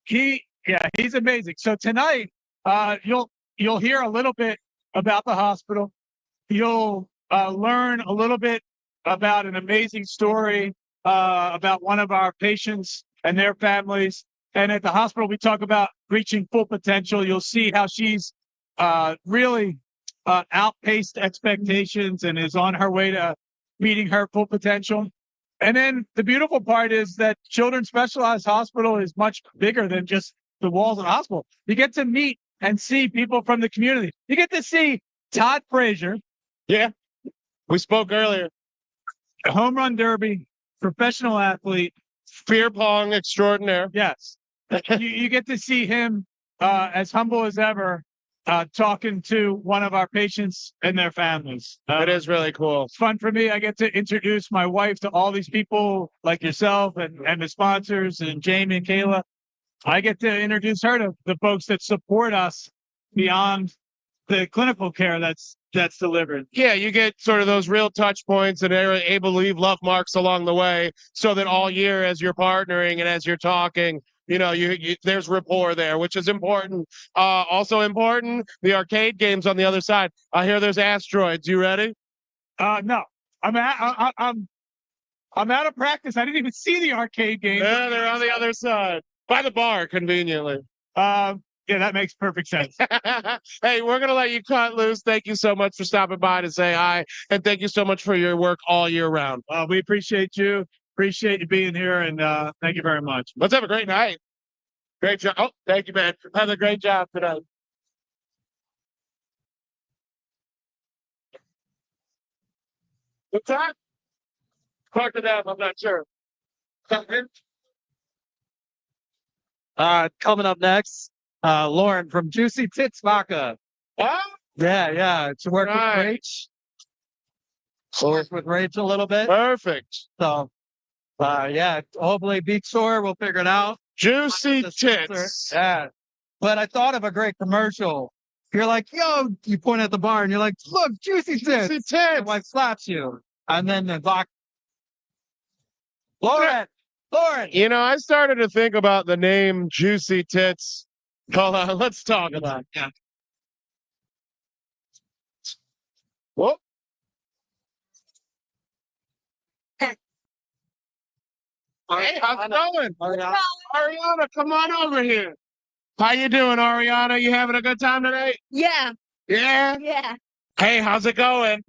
K: He's amazing. So tonight, you'll hear a little bit about the hospital. You'll learn a little bit about an amazing story about one of our patients and their families. And at the hospital, we talk about reaching full potential. You'll see how she's really outpaced expectations and is on her way to meeting her full potential. And then the beautiful part is that Children's Specialized Hospital is much bigger than just the walls of the hospital. You get to meet and see people from the community. You get to see Todd Frazier.
A: Yeah, we spoke earlier.
K: Home run derby, professional athlete.
A: Beer pong extraordinaire.
K: Yes. You get to see him as humble as ever, talking to one of our patients and their families.
A: It is really cool.
K: It's fun for me. I get to introduce my wife to all these people like yourself and the sponsors and Jamie and Kayla. I get to introduce her to the folks that support us beyond the clinical care that's delivered.
A: Yeah, you get sort of those real touch points and are able to leave love marks along the way, so that all year as you're partnering and as you're talking, you know, you there's rapport there, which is important. Also important, the arcade games on the other side. I hear there's asteroids. You ready?
K: No, I'm out of practice. I didn't even see the arcade game.
A: Yeah, they're on the other side by the bar, conveniently.
K: Yeah, that makes perfect sense.
A: Hey, we're going to let you cut loose. Thank you so much for stopping by to say hi. And thank you so much for your work all year round.
K: We appreciate you. Appreciate you being here. And thank you very much.
A: Let's have a great night. Great job. Oh, thank you, man. Have a great job tonight. What's that? Talk to them. I'm not sure.
B: Coming up next, Lauren from Juicy Tits Vodka.
A: Oh,
B: Yeah. She worked with Rach. Worked with Rach a little bit.
A: perfect.
B: So, hopefully Beach Store, we'll figure it out.
A: Juicy
B: The sponsor.
A: tits.
B: Yeah. But I thought of a great commercial. You're like, yo, you point at the bar and you're like, look, Juicy Tits.
A: Juicy
B: Your
A: tits.
B: wife slaps you. And then the vodka. Lauren.
A: You know, I started to think about the name Juicy Tits. Hold on, let's talk about it.
B: Yeah.
A: Whoop. Hey, how's it going? Ariana, come on over here. How you doing, Ariana? You having a good time today?
I: Yeah.
A: Yeah?
I: Yeah.
A: Hey, how's it going?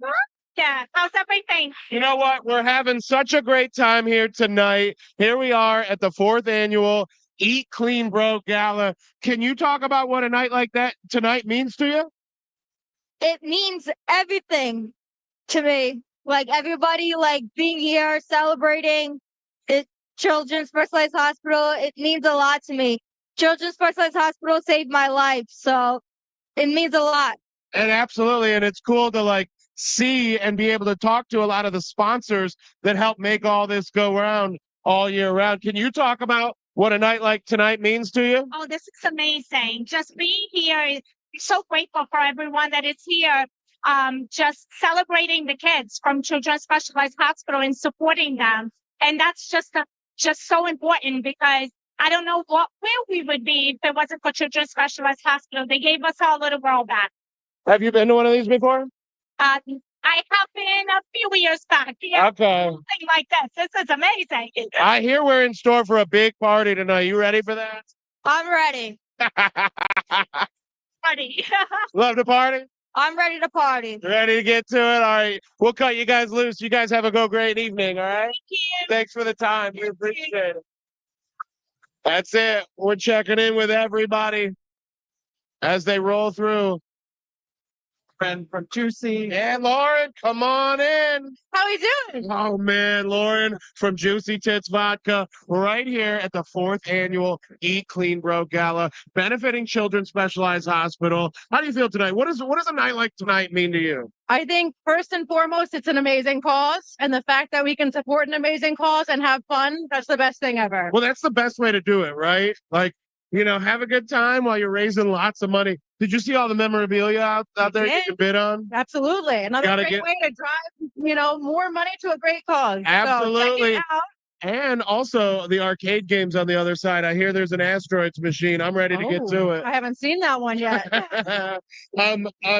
I: Yeah. How's everything?
A: You know what? We're having such a great time here tonight. Here we are at the 4th annual Eat Clean Bro Gala. Can you talk about what a night like that tonight means to you?
I: It means everything to me.
F: Like everybody, like being here, celebrating it. Children's Specialized Hospital. It means a lot to me. Children's Specialized Hospital saved my life, so it means a lot.
A: And absolutely, and it's cool to like see and be able to talk to a lot of the sponsors that help make all this go round all year round. Can you talk about what a night like tonight means to you?
L: Oh, this is amazing. Just being here, so grateful for everyone that is here. Just celebrating the kids from Children's Specialized Hospital and supporting them. And that's just so important because I don't know where we would be if it wasn't for Children's Specialized Hospital. They gave us our little world back.
A: Have you been to one of these before?
L: I have been a few years back. Yeah,
A: Okay.
L: something like this. This is amazing.
A: I hear we're in store for a big party tonight. You ready for that?
F: I'm ready.
L: Buddy.
A: Love to party?
F: I'm ready to party.
A: Ready to get to it? All right. We'll cut you guys loose. You guys have a great evening, all right?
L: Thank you.
A: Thanks for the time. We appreciate it. That's it. We're checking in with everybody as they roll through.
B: Friend from Juicy.
A: And Lauren, come on in.
F: How we doing?
A: Oh man, Lauren from Juicy Tits Vodka, right here at the 4th annual Eat Clean Bro Gala, benefiting Children's Specialized Hospital. How do you feel tonight? What does a night like tonight mean to you?
E: I think first and foremost, it's an amazing cause. And the fact that we can support an amazing cause and have fun, that's the best thing ever.
A: Well, that's the best way to do it, right? Like, you know, have a good time while you're raising lots of money. Did you see all the memorabilia out there you can bid on?
E: Absolutely. Another
A: Gotta
E: great way to drive, more money to a great cause.
A: Absolutely.
E: So check it out.
A: And also the arcade games on the other side. I hear there's an asteroids machine. I'm ready to get to it.
E: I haven't seen that one yet.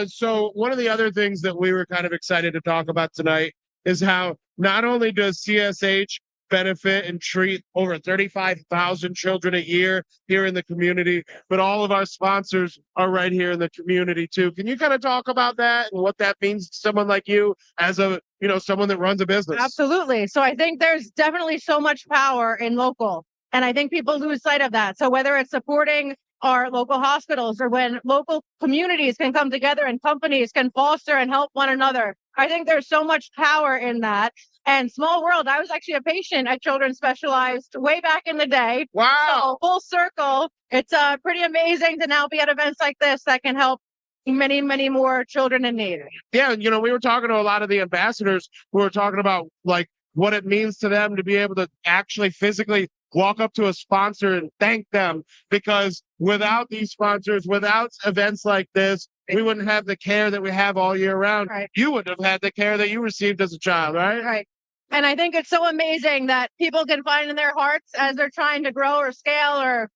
A: So one of the other things that we were kind of excited to talk about tonight is how not only does CSH benefit and treat over 35,000 children a year here in the community, but all of our sponsors are right here in the community too. Can you kind of talk about that and what that means to someone like you as someone that runs a business?
E: Absolutely. So I think there's definitely so much power in local. And I think people lose sight of that. So whether it's supporting our local hospitals or when local communities can come together and companies can foster and help one another, I think there's so much power in that. And small world, I was actually a patient at Children's Specialized way back in the day.
A: Wow.
E: So full circle. It's pretty amazing to now be at events like this that can help many, many more children in need.
A: Yeah, we were talking to a lot of the ambassadors who were talking about like what it means to them to be able to actually physically walk up to a sponsor and thank them, because without these sponsors, without events like this, we wouldn't have the care that we have all year round.
E: Right.
A: You wouldn't have had the care that you received as a child, right?
E: Right. And I think it's so amazing that people can find in their hearts as they're trying to grow or scale or,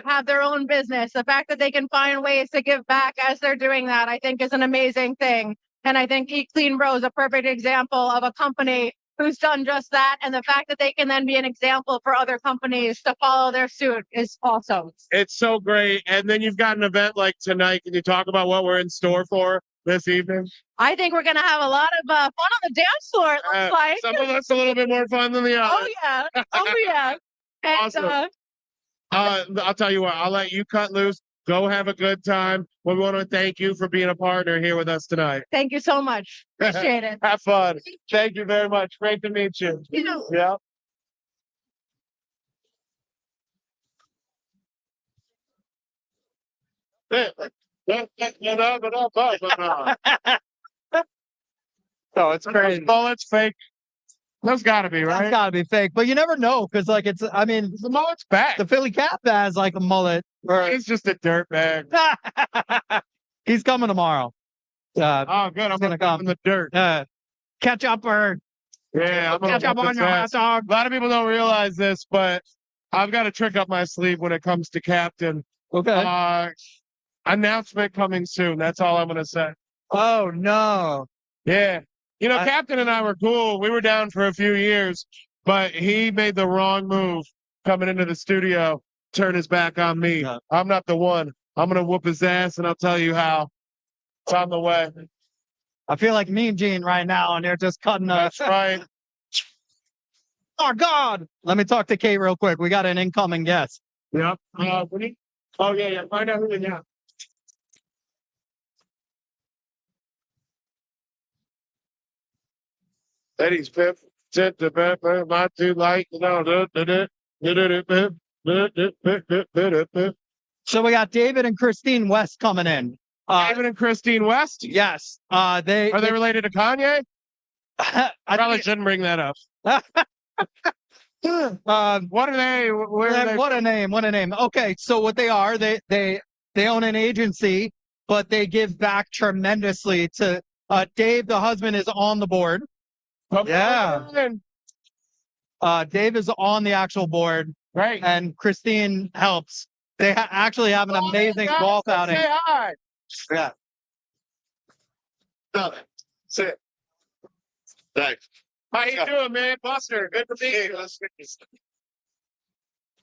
E: have their own business. The fact that they can find ways to give back as they're doing that, I think is an amazing thing. And I think Eat Clean Bro is a perfect example of a company who's done just that. And the fact that they can then be an example for other companies to follow their suit is awesome.
A: It's so great. And then you've got an event like tonight. Can you talk about what we're in store for this evening?
E: I think we're going to have a lot of fun on the dance floor, it looks like.
A: Some of us a little bit more fun than the others.
E: Oh, yeah. Oh, yeah. And,
A: Awesome. I'll tell you what, I'll let you cut loose. Go have a good time. We want to thank you for being a partner here with us tonight.
E: Thank you so much. Appreciate it.
A: Have fun. Thank you very much. Great to meet you.
E: You too.
A: Yeah.
B: Oh, it's crazy.
A: Mullet's fake. That's gotta be, right?
B: That's gotta be fake, but you never know because,
A: The mullet's back.
B: the Philly Cap has like a mullet.
A: He's just a dirtbag.
B: He's coming tomorrow.
A: Oh, good. I'm gonna come in the dirt.
B: Catch up or
A: Yeah, I'm gonna
B: catch up
A: whip
B: on
A: his
B: your hot
A: ass.
B: dog.
A: A lot of people don't realize this, but I've got a trick up my sleeve when it comes to Captain.
B: Okay.
A: Announcement coming soon. That's all I'm gonna say.
B: Oh no.
A: Yeah. Captain and I were cool. We were down for a few years, but he made the wrong move coming into the studio, turn his back on me.
B: Yeah.
A: I'm not the one. I'm going to whoop his ass, and I'll tell you how. It's on the way.
B: I feel like Mean Gene right now, and they're just cutting us.
A: That's right.
B: Oh God. Let me talk to Kate real quick. We got an incoming guest.
A: Yep. Oh, yeah. Find out who they got. Eddie's pip, set the pepper, not too light.
B: So we got David and Christine West coming in.
A: David and Christine West?
B: Yes.
A: Are they related to Kanye? I probably shouldn't bring that up. What are they? Where are they?
B: What a name! What a name! Okay, so what they are, they own an agency, but they give back tremendously to. Dave, the husband, is on the board. Yeah. Dave is on the actual board,
A: right?
B: And Christine helps. They actually have an amazing golf outing.
A: Say hi.
B: Yeah.
A: Sit. Thanks. How you doing, man? Buster, good to meet you.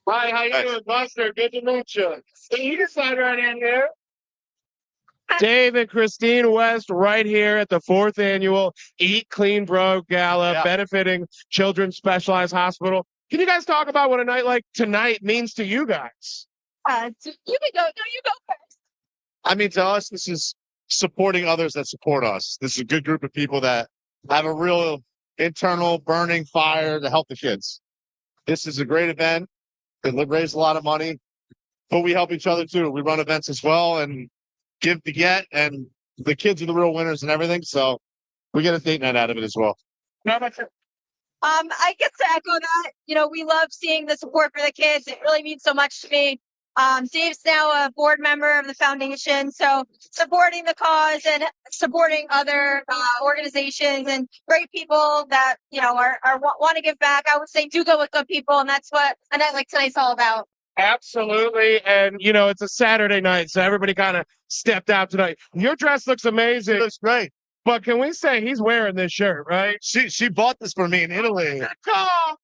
A: Hi, how you doing, Buster? Good to meet you. You can slide right in here. Dave and Christine West right here at the 4th annual Eat Clean Bro Gala, benefiting Children's Specialized Hospital. Can you guys talk about what a night like tonight means to you guys?
I: You can go. No, you go first.
M: I mean, to us, this is supporting others that support us. This is a good group of people that have a real internal burning fire to help the kids. This is a great event. It raised a lot of money, but we help each other too. We run events as well and give to get, and the kids are the real winners and everything. So we get a date night out of it as well.
I: I guess to echo that, you know, we love seeing the support for the kids. It really means so much to me. Dave's now a board member of the foundation, so supporting the cause and supporting other organizations and great people that, you know, are want to give back. I would say do go with good people, and that's what a night like tonight's all about.
A: Absolutely. And, you know, it's a Saturday night, so everybody kind of stepped out tonight. Your dress looks amazing.
M: It looks great.
A: But can we say he's wearing this shirt, right?
M: She bought this for me in Italy.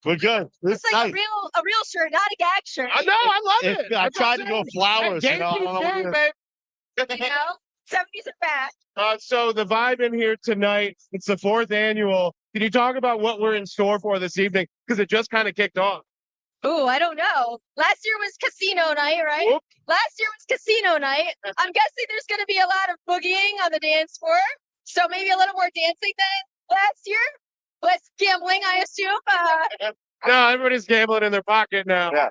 M: We're good.
I: It's like a real shirt, not a gag shirt.
A: I know, I love it.
M: I tried to go flowers. You know,
A: babe.
I: You know, 70s are back.
A: So the vibe in here tonight, it's the 4th annual. Can you talk about what we're in store for this evening? Because it just kind of kicked off.
I: Ooh, I don't know. Last year was casino night, right?
A: Whoop.
I: Last year was casino night. I'm guessing there's going to be a lot of boogieing on the dance floor. So maybe a little more dancing than last year. Less gambling, I assume.
A: No, everybody's gambling in their pocket now.
M: Yeah.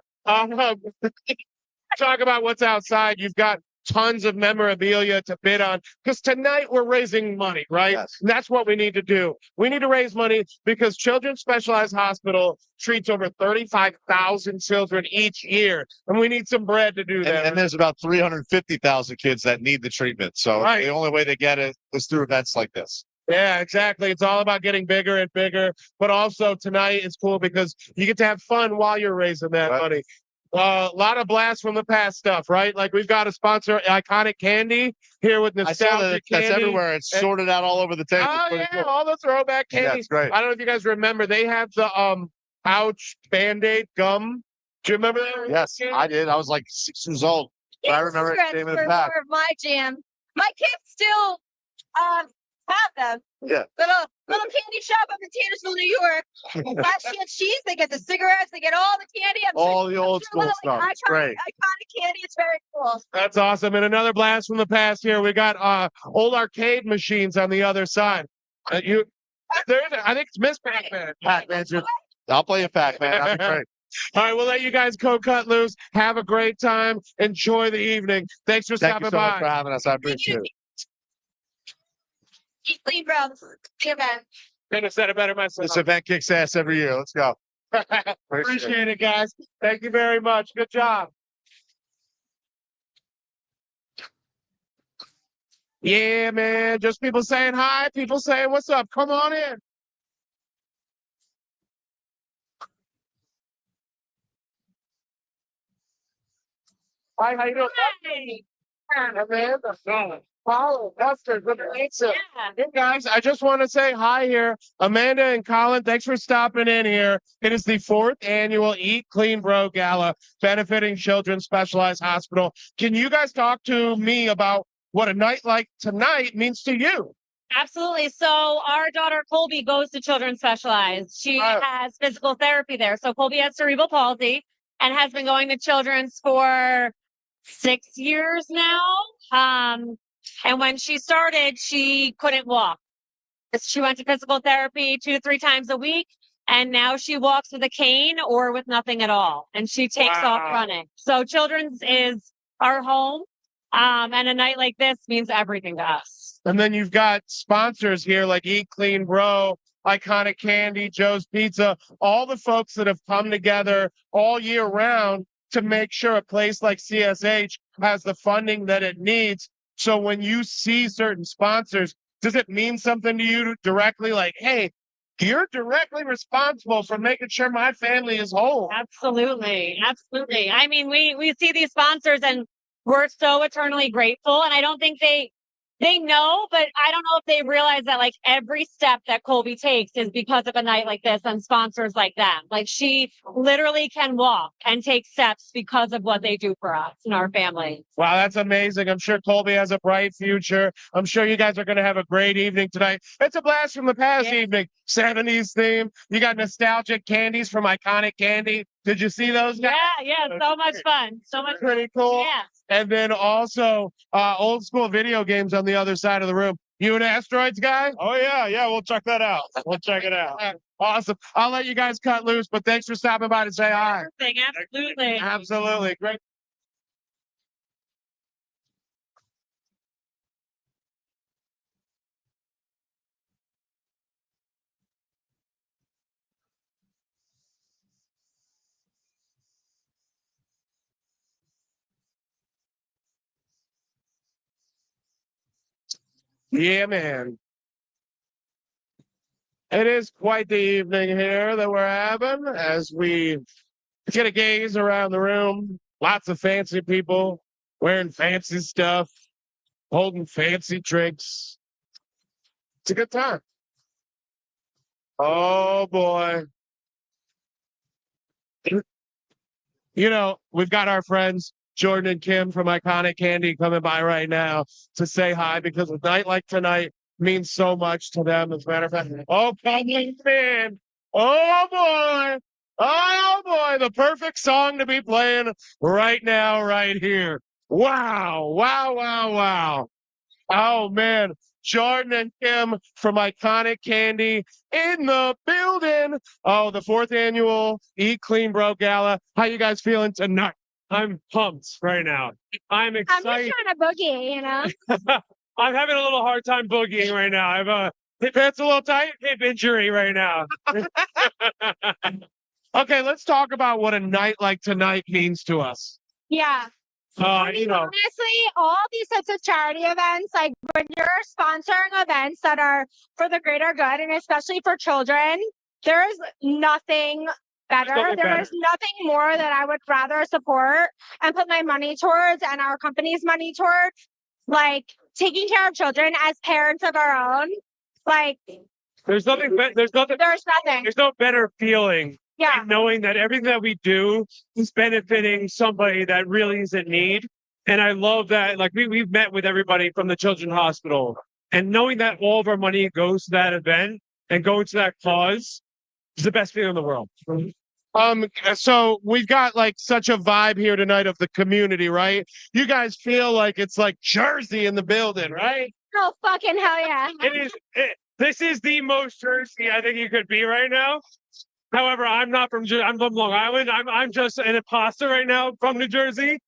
A: Talk about what's outside. You've got tons of memorabilia to bid on because tonight we're raising money, right?
M: Yes.
A: And that's what we need to do. We need to raise money because Children's Specialized Hospital treats over 35,000 children each year, and we need some bread to do that.
M: And there's about 350,000 kids that need the treatment. So the only way they get it is through events like this.
A: Yeah, exactly. It's all about getting bigger and bigger. But also tonight it's cool because you get to have fun while you're raising that money. A lot of blast from the past stuff, right? Like we've got to sponsor iconic candy here with nostalgic candy.
M: That's everywhere. It's sorted out all over the table.
A: Oh yeah, cool. All the throwback candy.
M: Yeah, it's great.
A: I don't know if you guys remember. They have the pouch Band-Aid gum. Do you remember that?
M: Yes, I did. I was like 6 years old. But I remember it came in the pack.
I: More of my jam. My kids still have them.
M: Yeah.
I: Little candy shop up in Taylorsville, New York. Last chance cheese, they get the cigarettes, they get all the candy.
M: All the old school stuff. It's great.
I: Iconic candy. It's very cool.
A: That's awesome. And another blast from the past here. We got old arcade machines on the other side. I think it's Miss Pac-Man.
M: Pac-Man's your. I'll play a Pac-Man. That'd be great.
A: All right, we'll let you guys go cut loose. Have a great time. Enjoy the evening. Thanks for stopping
M: Thank you so
A: by.
M: much for having us. I appreciate it.
I: Eat clean, bro. The event.
A: Couldn't have said it better myself.
M: This event kicks ass every year. Let's go.
A: Appreciate it, guys. Thank you very much. Good job. Yeah, man. Just people saying hi, people saying what's up. Come on in. Hi, how you doing?
L: Hey.
A: Amanda. Follow Buster. Good to meet you. Hey guys, I just want to say hi here. Amanda and Colin, thanks for stopping in here. It is the 4th annual Eat Clean Bro Gala benefiting Children's Specialized Hospital. Can you guys talk to me about what a night like tonight means to you?
F: Absolutely. So our daughter Colby goes to Children's Specialized. She has physical therapy there. So Colby has cerebral palsy and has been going to Children's for 6 years now. And when she started, she couldn't walk. She went to physical therapy 2 to 3 times a week. And now she walks with a cane or with nothing at all. And she takes off running. So Children's is our home. And a night like this means everything to us.
A: And then you've got sponsors here like Eat Clean Bro, Iconic Candy, Joe's Pizza, all the folks that have come together all year round to make sure a place like CSH has the funding that it needs. So when you see certain sponsors, does it mean something to you directly? Like, hey, you're directly responsible for making sure my family is whole.
F: Absolutely. Absolutely. I mean, we see these sponsors and we're so eternally grateful. And I don't think they know, but I don't know if they realize that like every step that Colby takes is because of a night like this and sponsors like them. Like she literally can walk and take steps because of what they do for us and our family.
A: Wow, that's amazing. I'm sure Colby has a bright future. I'm sure you guys are going to have a great evening tonight. It's a blast from the past evening. 70s theme. You got nostalgic candies from Iconic Candy. Did you see those guys?
F: Yeah, so much fun. So much
A: Pretty cool.
F: Yeah.
A: And then also old school video games on the other side of the room. You an Asteroids guy?
M: Oh yeah, we'll check that out. We'll check it out.
A: Awesome. I'll let you guys cut loose, but thanks for stopping by to say hi.
F: Absolutely.
A: Absolutely. Great. Yeah, man. It is quite the evening here that we're having as we get a gaze around the room. Lots of fancy people wearing fancy stuff, holding fancy drinks. It's a good time. Oh boy. You know, we've got our friends Jordan and Kim from Iconic Candy coming by right now to say hi because a night like tonight means so much to them. As a matter of fact, oh, come on, man. Oh boy. Oh boy. The perfect song to be playing right now, right here. Wow. Wow. Wow. Wow. Oh man. Jordan and Kim from Iconic Candy in the building. Oh, the 4th annual Eat Clean Bro Gala. How you guys feeling tonight?
N: I'm pumped right now. I'm
I: I'm just
N: excited.
I: trying to boogie, you know?
N: I'm having a little hard time boogieing right now. I've hip pants a little tight, hip injury right now.
A: Okay, let's talk about what a night like tonight means to us.
I: Yeah.
N: You know,
I: Honestly, all these types of charity events, like when you're sponsoring events that are for the greater good and especially for children, there is nothing better.
N: nothing
I: There
N: better.
I: is nothing more that I would rather support and put my money towards and our company's money towards, like taking care of children as parents of our own. Like,
N: there's nothing. There's nothing.
I: there's nothing.
N: There's no better feeling
I: Yeah.
N: than knowing that everything that we do is benefiting somebody that really is in need. And I love that. Like we've met with everybody from the Children's Hospital, and knowing that all of our money goes to that event and going to that cause is the best feeling in the world.
A: So we've got like such a vibe here tonight of the community, right? You guys feel like it's like Jersey in the building, right?
I: Oh, fucking hell yeah.
N: It is. This is the most Jersey I think you could be right now. However, I'm not from I'm from Long Island. I'm just an imposter right now from New Jersey,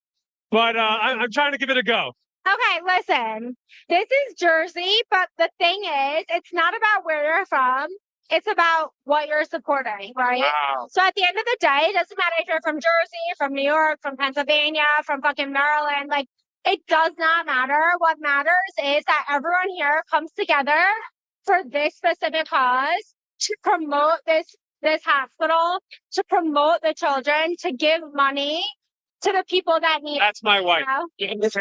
N: but I'm trying to give it a go.
I: Okay, listen, this is Jersey, but the thing is, it's not about where you're from. It's about what you're supporting, right?
A: Wow.
I: So at the end of the day, it doesn't matter if you're from Jersey, from New York, from Pennsylvania, from fucking Maryland. Like, it does not matter. What matters is that everyone here comes together for this specific cause to promote this hospital, to promote the children, to give money to the people that need
N: That's my
I: it.
N: wife.
I: You know?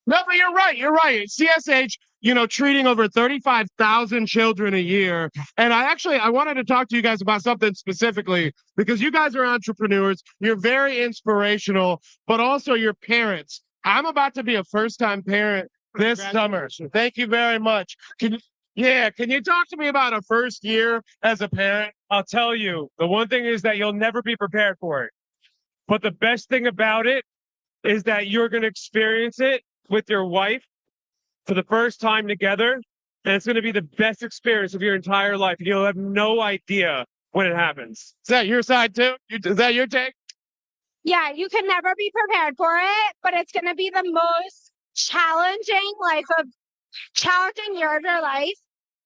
A: No, but you're right. You're right. CSH, you know, treating over 35,000 children a year. And I wanted to talk to you guys about something specifically because you guys are entrepreneurs. You're very inspirational, but also you're parents. I'm about to be a first-time parent this summer. Thank you very much. Can you talk to me about a first year as a parent?
N: I'll tell you, the one thing is that you'll never be prepared for it. But the best thing about it is that you're going to experience it with your wife for the first time together. And it's going to be the best experience of your entire life. You'll have no idea when it happens.
A: Is that your side too? Is that your take?
I: Yeah, you can never be prepared for it, but it's going to be the most challenging year of your life,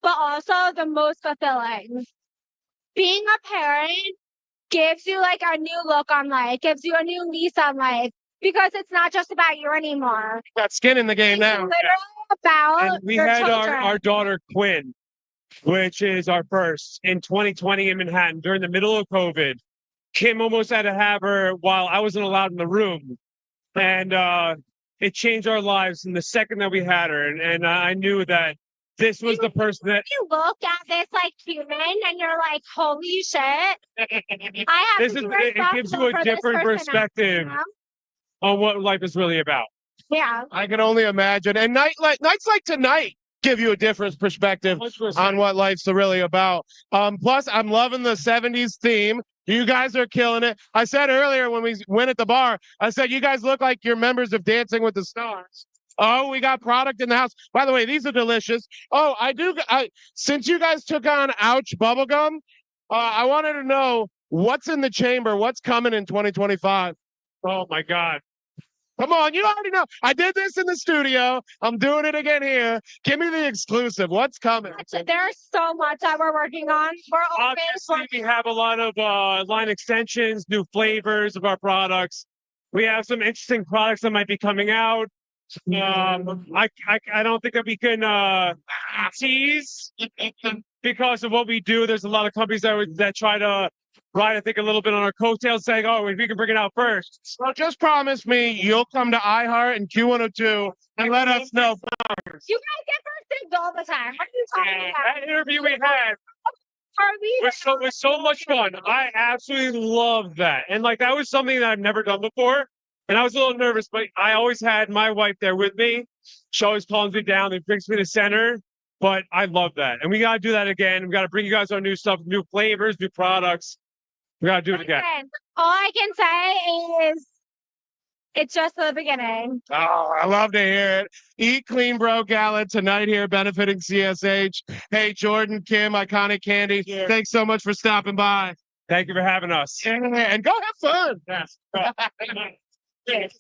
I: but also the most fulfilling. Being a parent gives you like a new look on life, gives you a new lease on life, because it's not just about you anymore.
A: Got skin in the game
I: It's
A: now.
I: literally about
N: And we
I: your
N: had
I: children.
N: our daughter Quinn, which is our first in 2020 in Manhattan during the middle of COVID. Kim almost had to have her while I wasn't allowed in the room. And it changed our lives in the second that we had her. And I knew that this was the person that
I: You look at this like human and you're like, holy shit. I have
N: this
I: to
N: is
I: be
N: it gives you
I: responsible
N: a
I: for this
N: different
I: person now,
N: perspective
I: you know?
N: on what life is really about.
I: Yeah.
A: I can only imagine. And nights like tonight give you a different perspective on what life's really about. Plus, I'm loving the 70s theme. You guys are killing it. I said earlier when we went at the bar, I said, you guys look like you're members of Dancing with the Stars. Oh, we got product in the house. By the way, these are delicious. Oh, since you guys took on Ouch Bubblegum, I wanted to know what's in the chamber, what's coming in 2025.
N: Oh my God.
A: Come on, you already know. I did this in the studio. I'm doing it again here. Give me the exclusive. What's coming?
I: There's so much that we're working on. We're
N: Obviously, we have a lot of line extensions, new flavors of our products. We have some interesting products that might be coming out. I don't think that we can tease because of what we do. There's a lot of companies that try to ride, I think, a little bit on our coattails, saying, "Oh, if we can bring it out first."
A: So just promise me you'll come to iHeart and Q102 and let us know.
I: You guys get first dibs all the time. What are you talking about?
N: That interview we had
I: Are we
N: was so much fun. I absolutely love that, and like that was something that I've never done before. And I was a little nervous, but I always had my wife there with me. She always calms me down and brings me to center. But I love that. And we got to do that again. We got to bring you guys our new stuff, new flavors, new products. We got to do it again.
I: Listen, all I can say is it's just the beginning.
A: Oh, I love to hear it. Eat Clean Bro Gala tonight here benefiting CSH. Hey, Jordan, Kim, Iconic Candy, thanks so much for stopping by.
N: Thank you for having us.
A: And go have fun.
N: Yes.
I: Yes.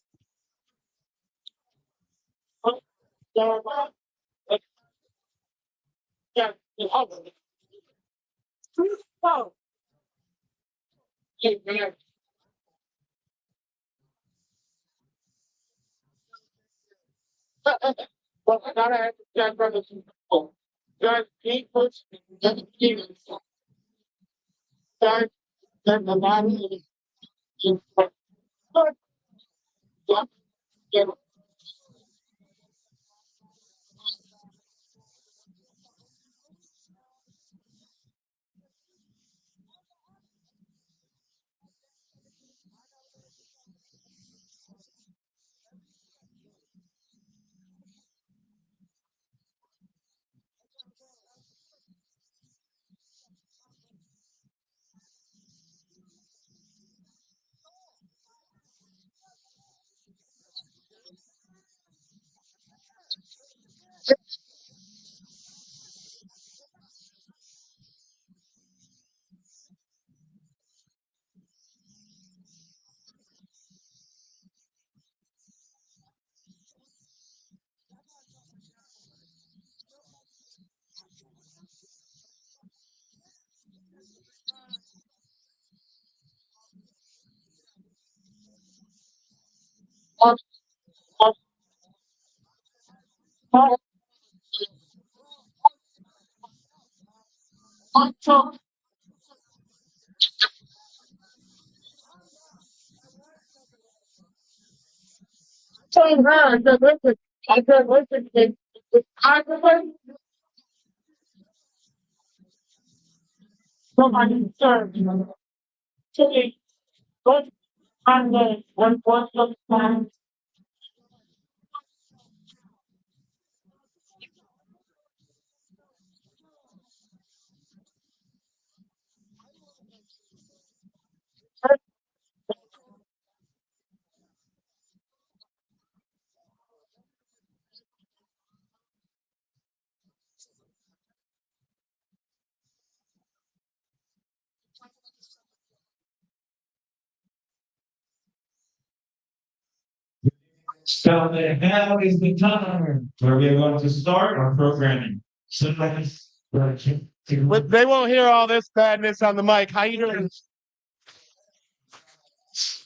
O: So now is the time where we are going to start our programming. So
A: But they won't hear all this badness on the mic. How you doing?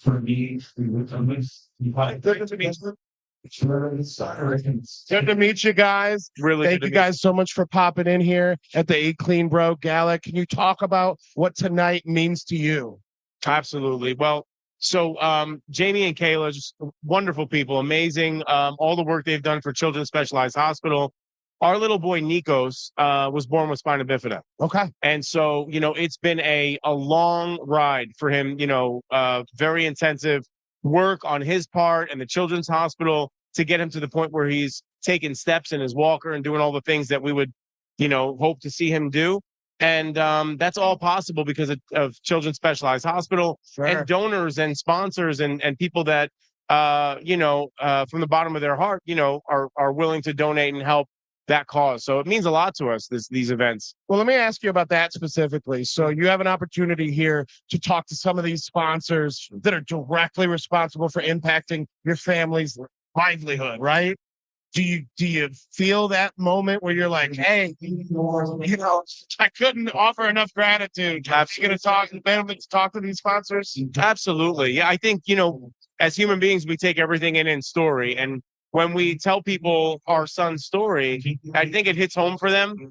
O: for me, we will come with
A: Good to meet you. Good to meet you guys.
M: Really
A: Thank
M: good to
A: you
M: meet
A: guys so much for popping in here at the Eat Clean Bro Gala. Can you talk about what tonight means to you?
M: Absolutely. Well, so Jamie and Kayla, just wonderful people, amazing. All the work they've done for Children's Specialized Hospital. Our little boy Nikos was born with spina bifida.
A: Okay.
M: And so, it's been a long ride for him, very intensive work on his part and the Children's Hospital to get him to the point where he's taking steps in his walker and doing all the things that we would, hope to see him do. And that's all possible because of Children's Specialized Hospital and donors and sponsors and people that, from the bottom of their heart, are willing to donate and help that cause. So it means a lot to us, these events.
A: Well, let me ask you about that specifically. So you have an opportunity here to talk to some of these sponsors that are directly responsible for impacting your family's livelihood, right? Do you feel that moment where you're like, hey, I couldn't offer enough gratitude. I'm going to talk to these sponsors.
M: Absolutely. Yeah, I think, as human beings, we take everything in story. And when we tell people our son's story, I think it hits home for them,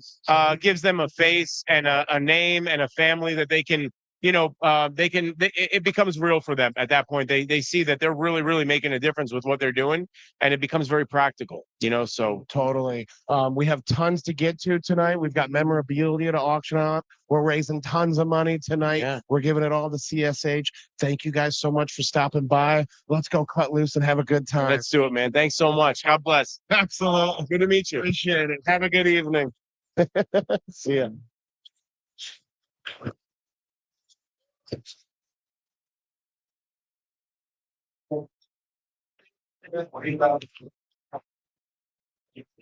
M: gives them a face and a name and a family that they can, it becomes real for them at that point. They see that they're really, really making a difference with what they're doing, and it becomes very practical, so.
A: Totally. We have tons to get to tonight. We've got memorabilia to auction off. We're raising tons of money tonight.
M: Yeah.
A: We're giving it all to CSH. Thank you guys so much for stopping by. Let's go cut loose and have a good time.
M: Let's do it, man. Thanks so much. God bless.
A: Absolutely.
M: Good to meet you.
A: Appreciate it.
M: Have a good evening.
A: See ya.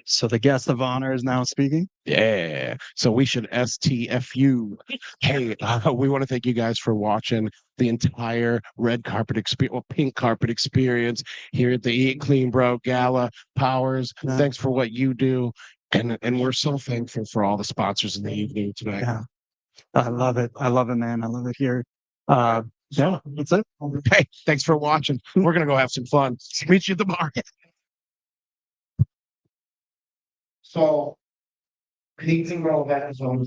B: So the guest of honor is now speaking.
A: Yeah. So we should STFU. Hey, we want to thank you guys for watching the entire red carpet experience, or pink carpet experience here at the Eat Clean Bro Gala. Powers, thanks for what you do. And we're so thankful for all the sponsors in the evening tonight.
B: Yeah. I love it. I love it, man. I love it here. Yeah, that's it.
A: Hey, thanks for watching. We're going to go have some fun. Meet you at the bar.
O: So, anything about that is on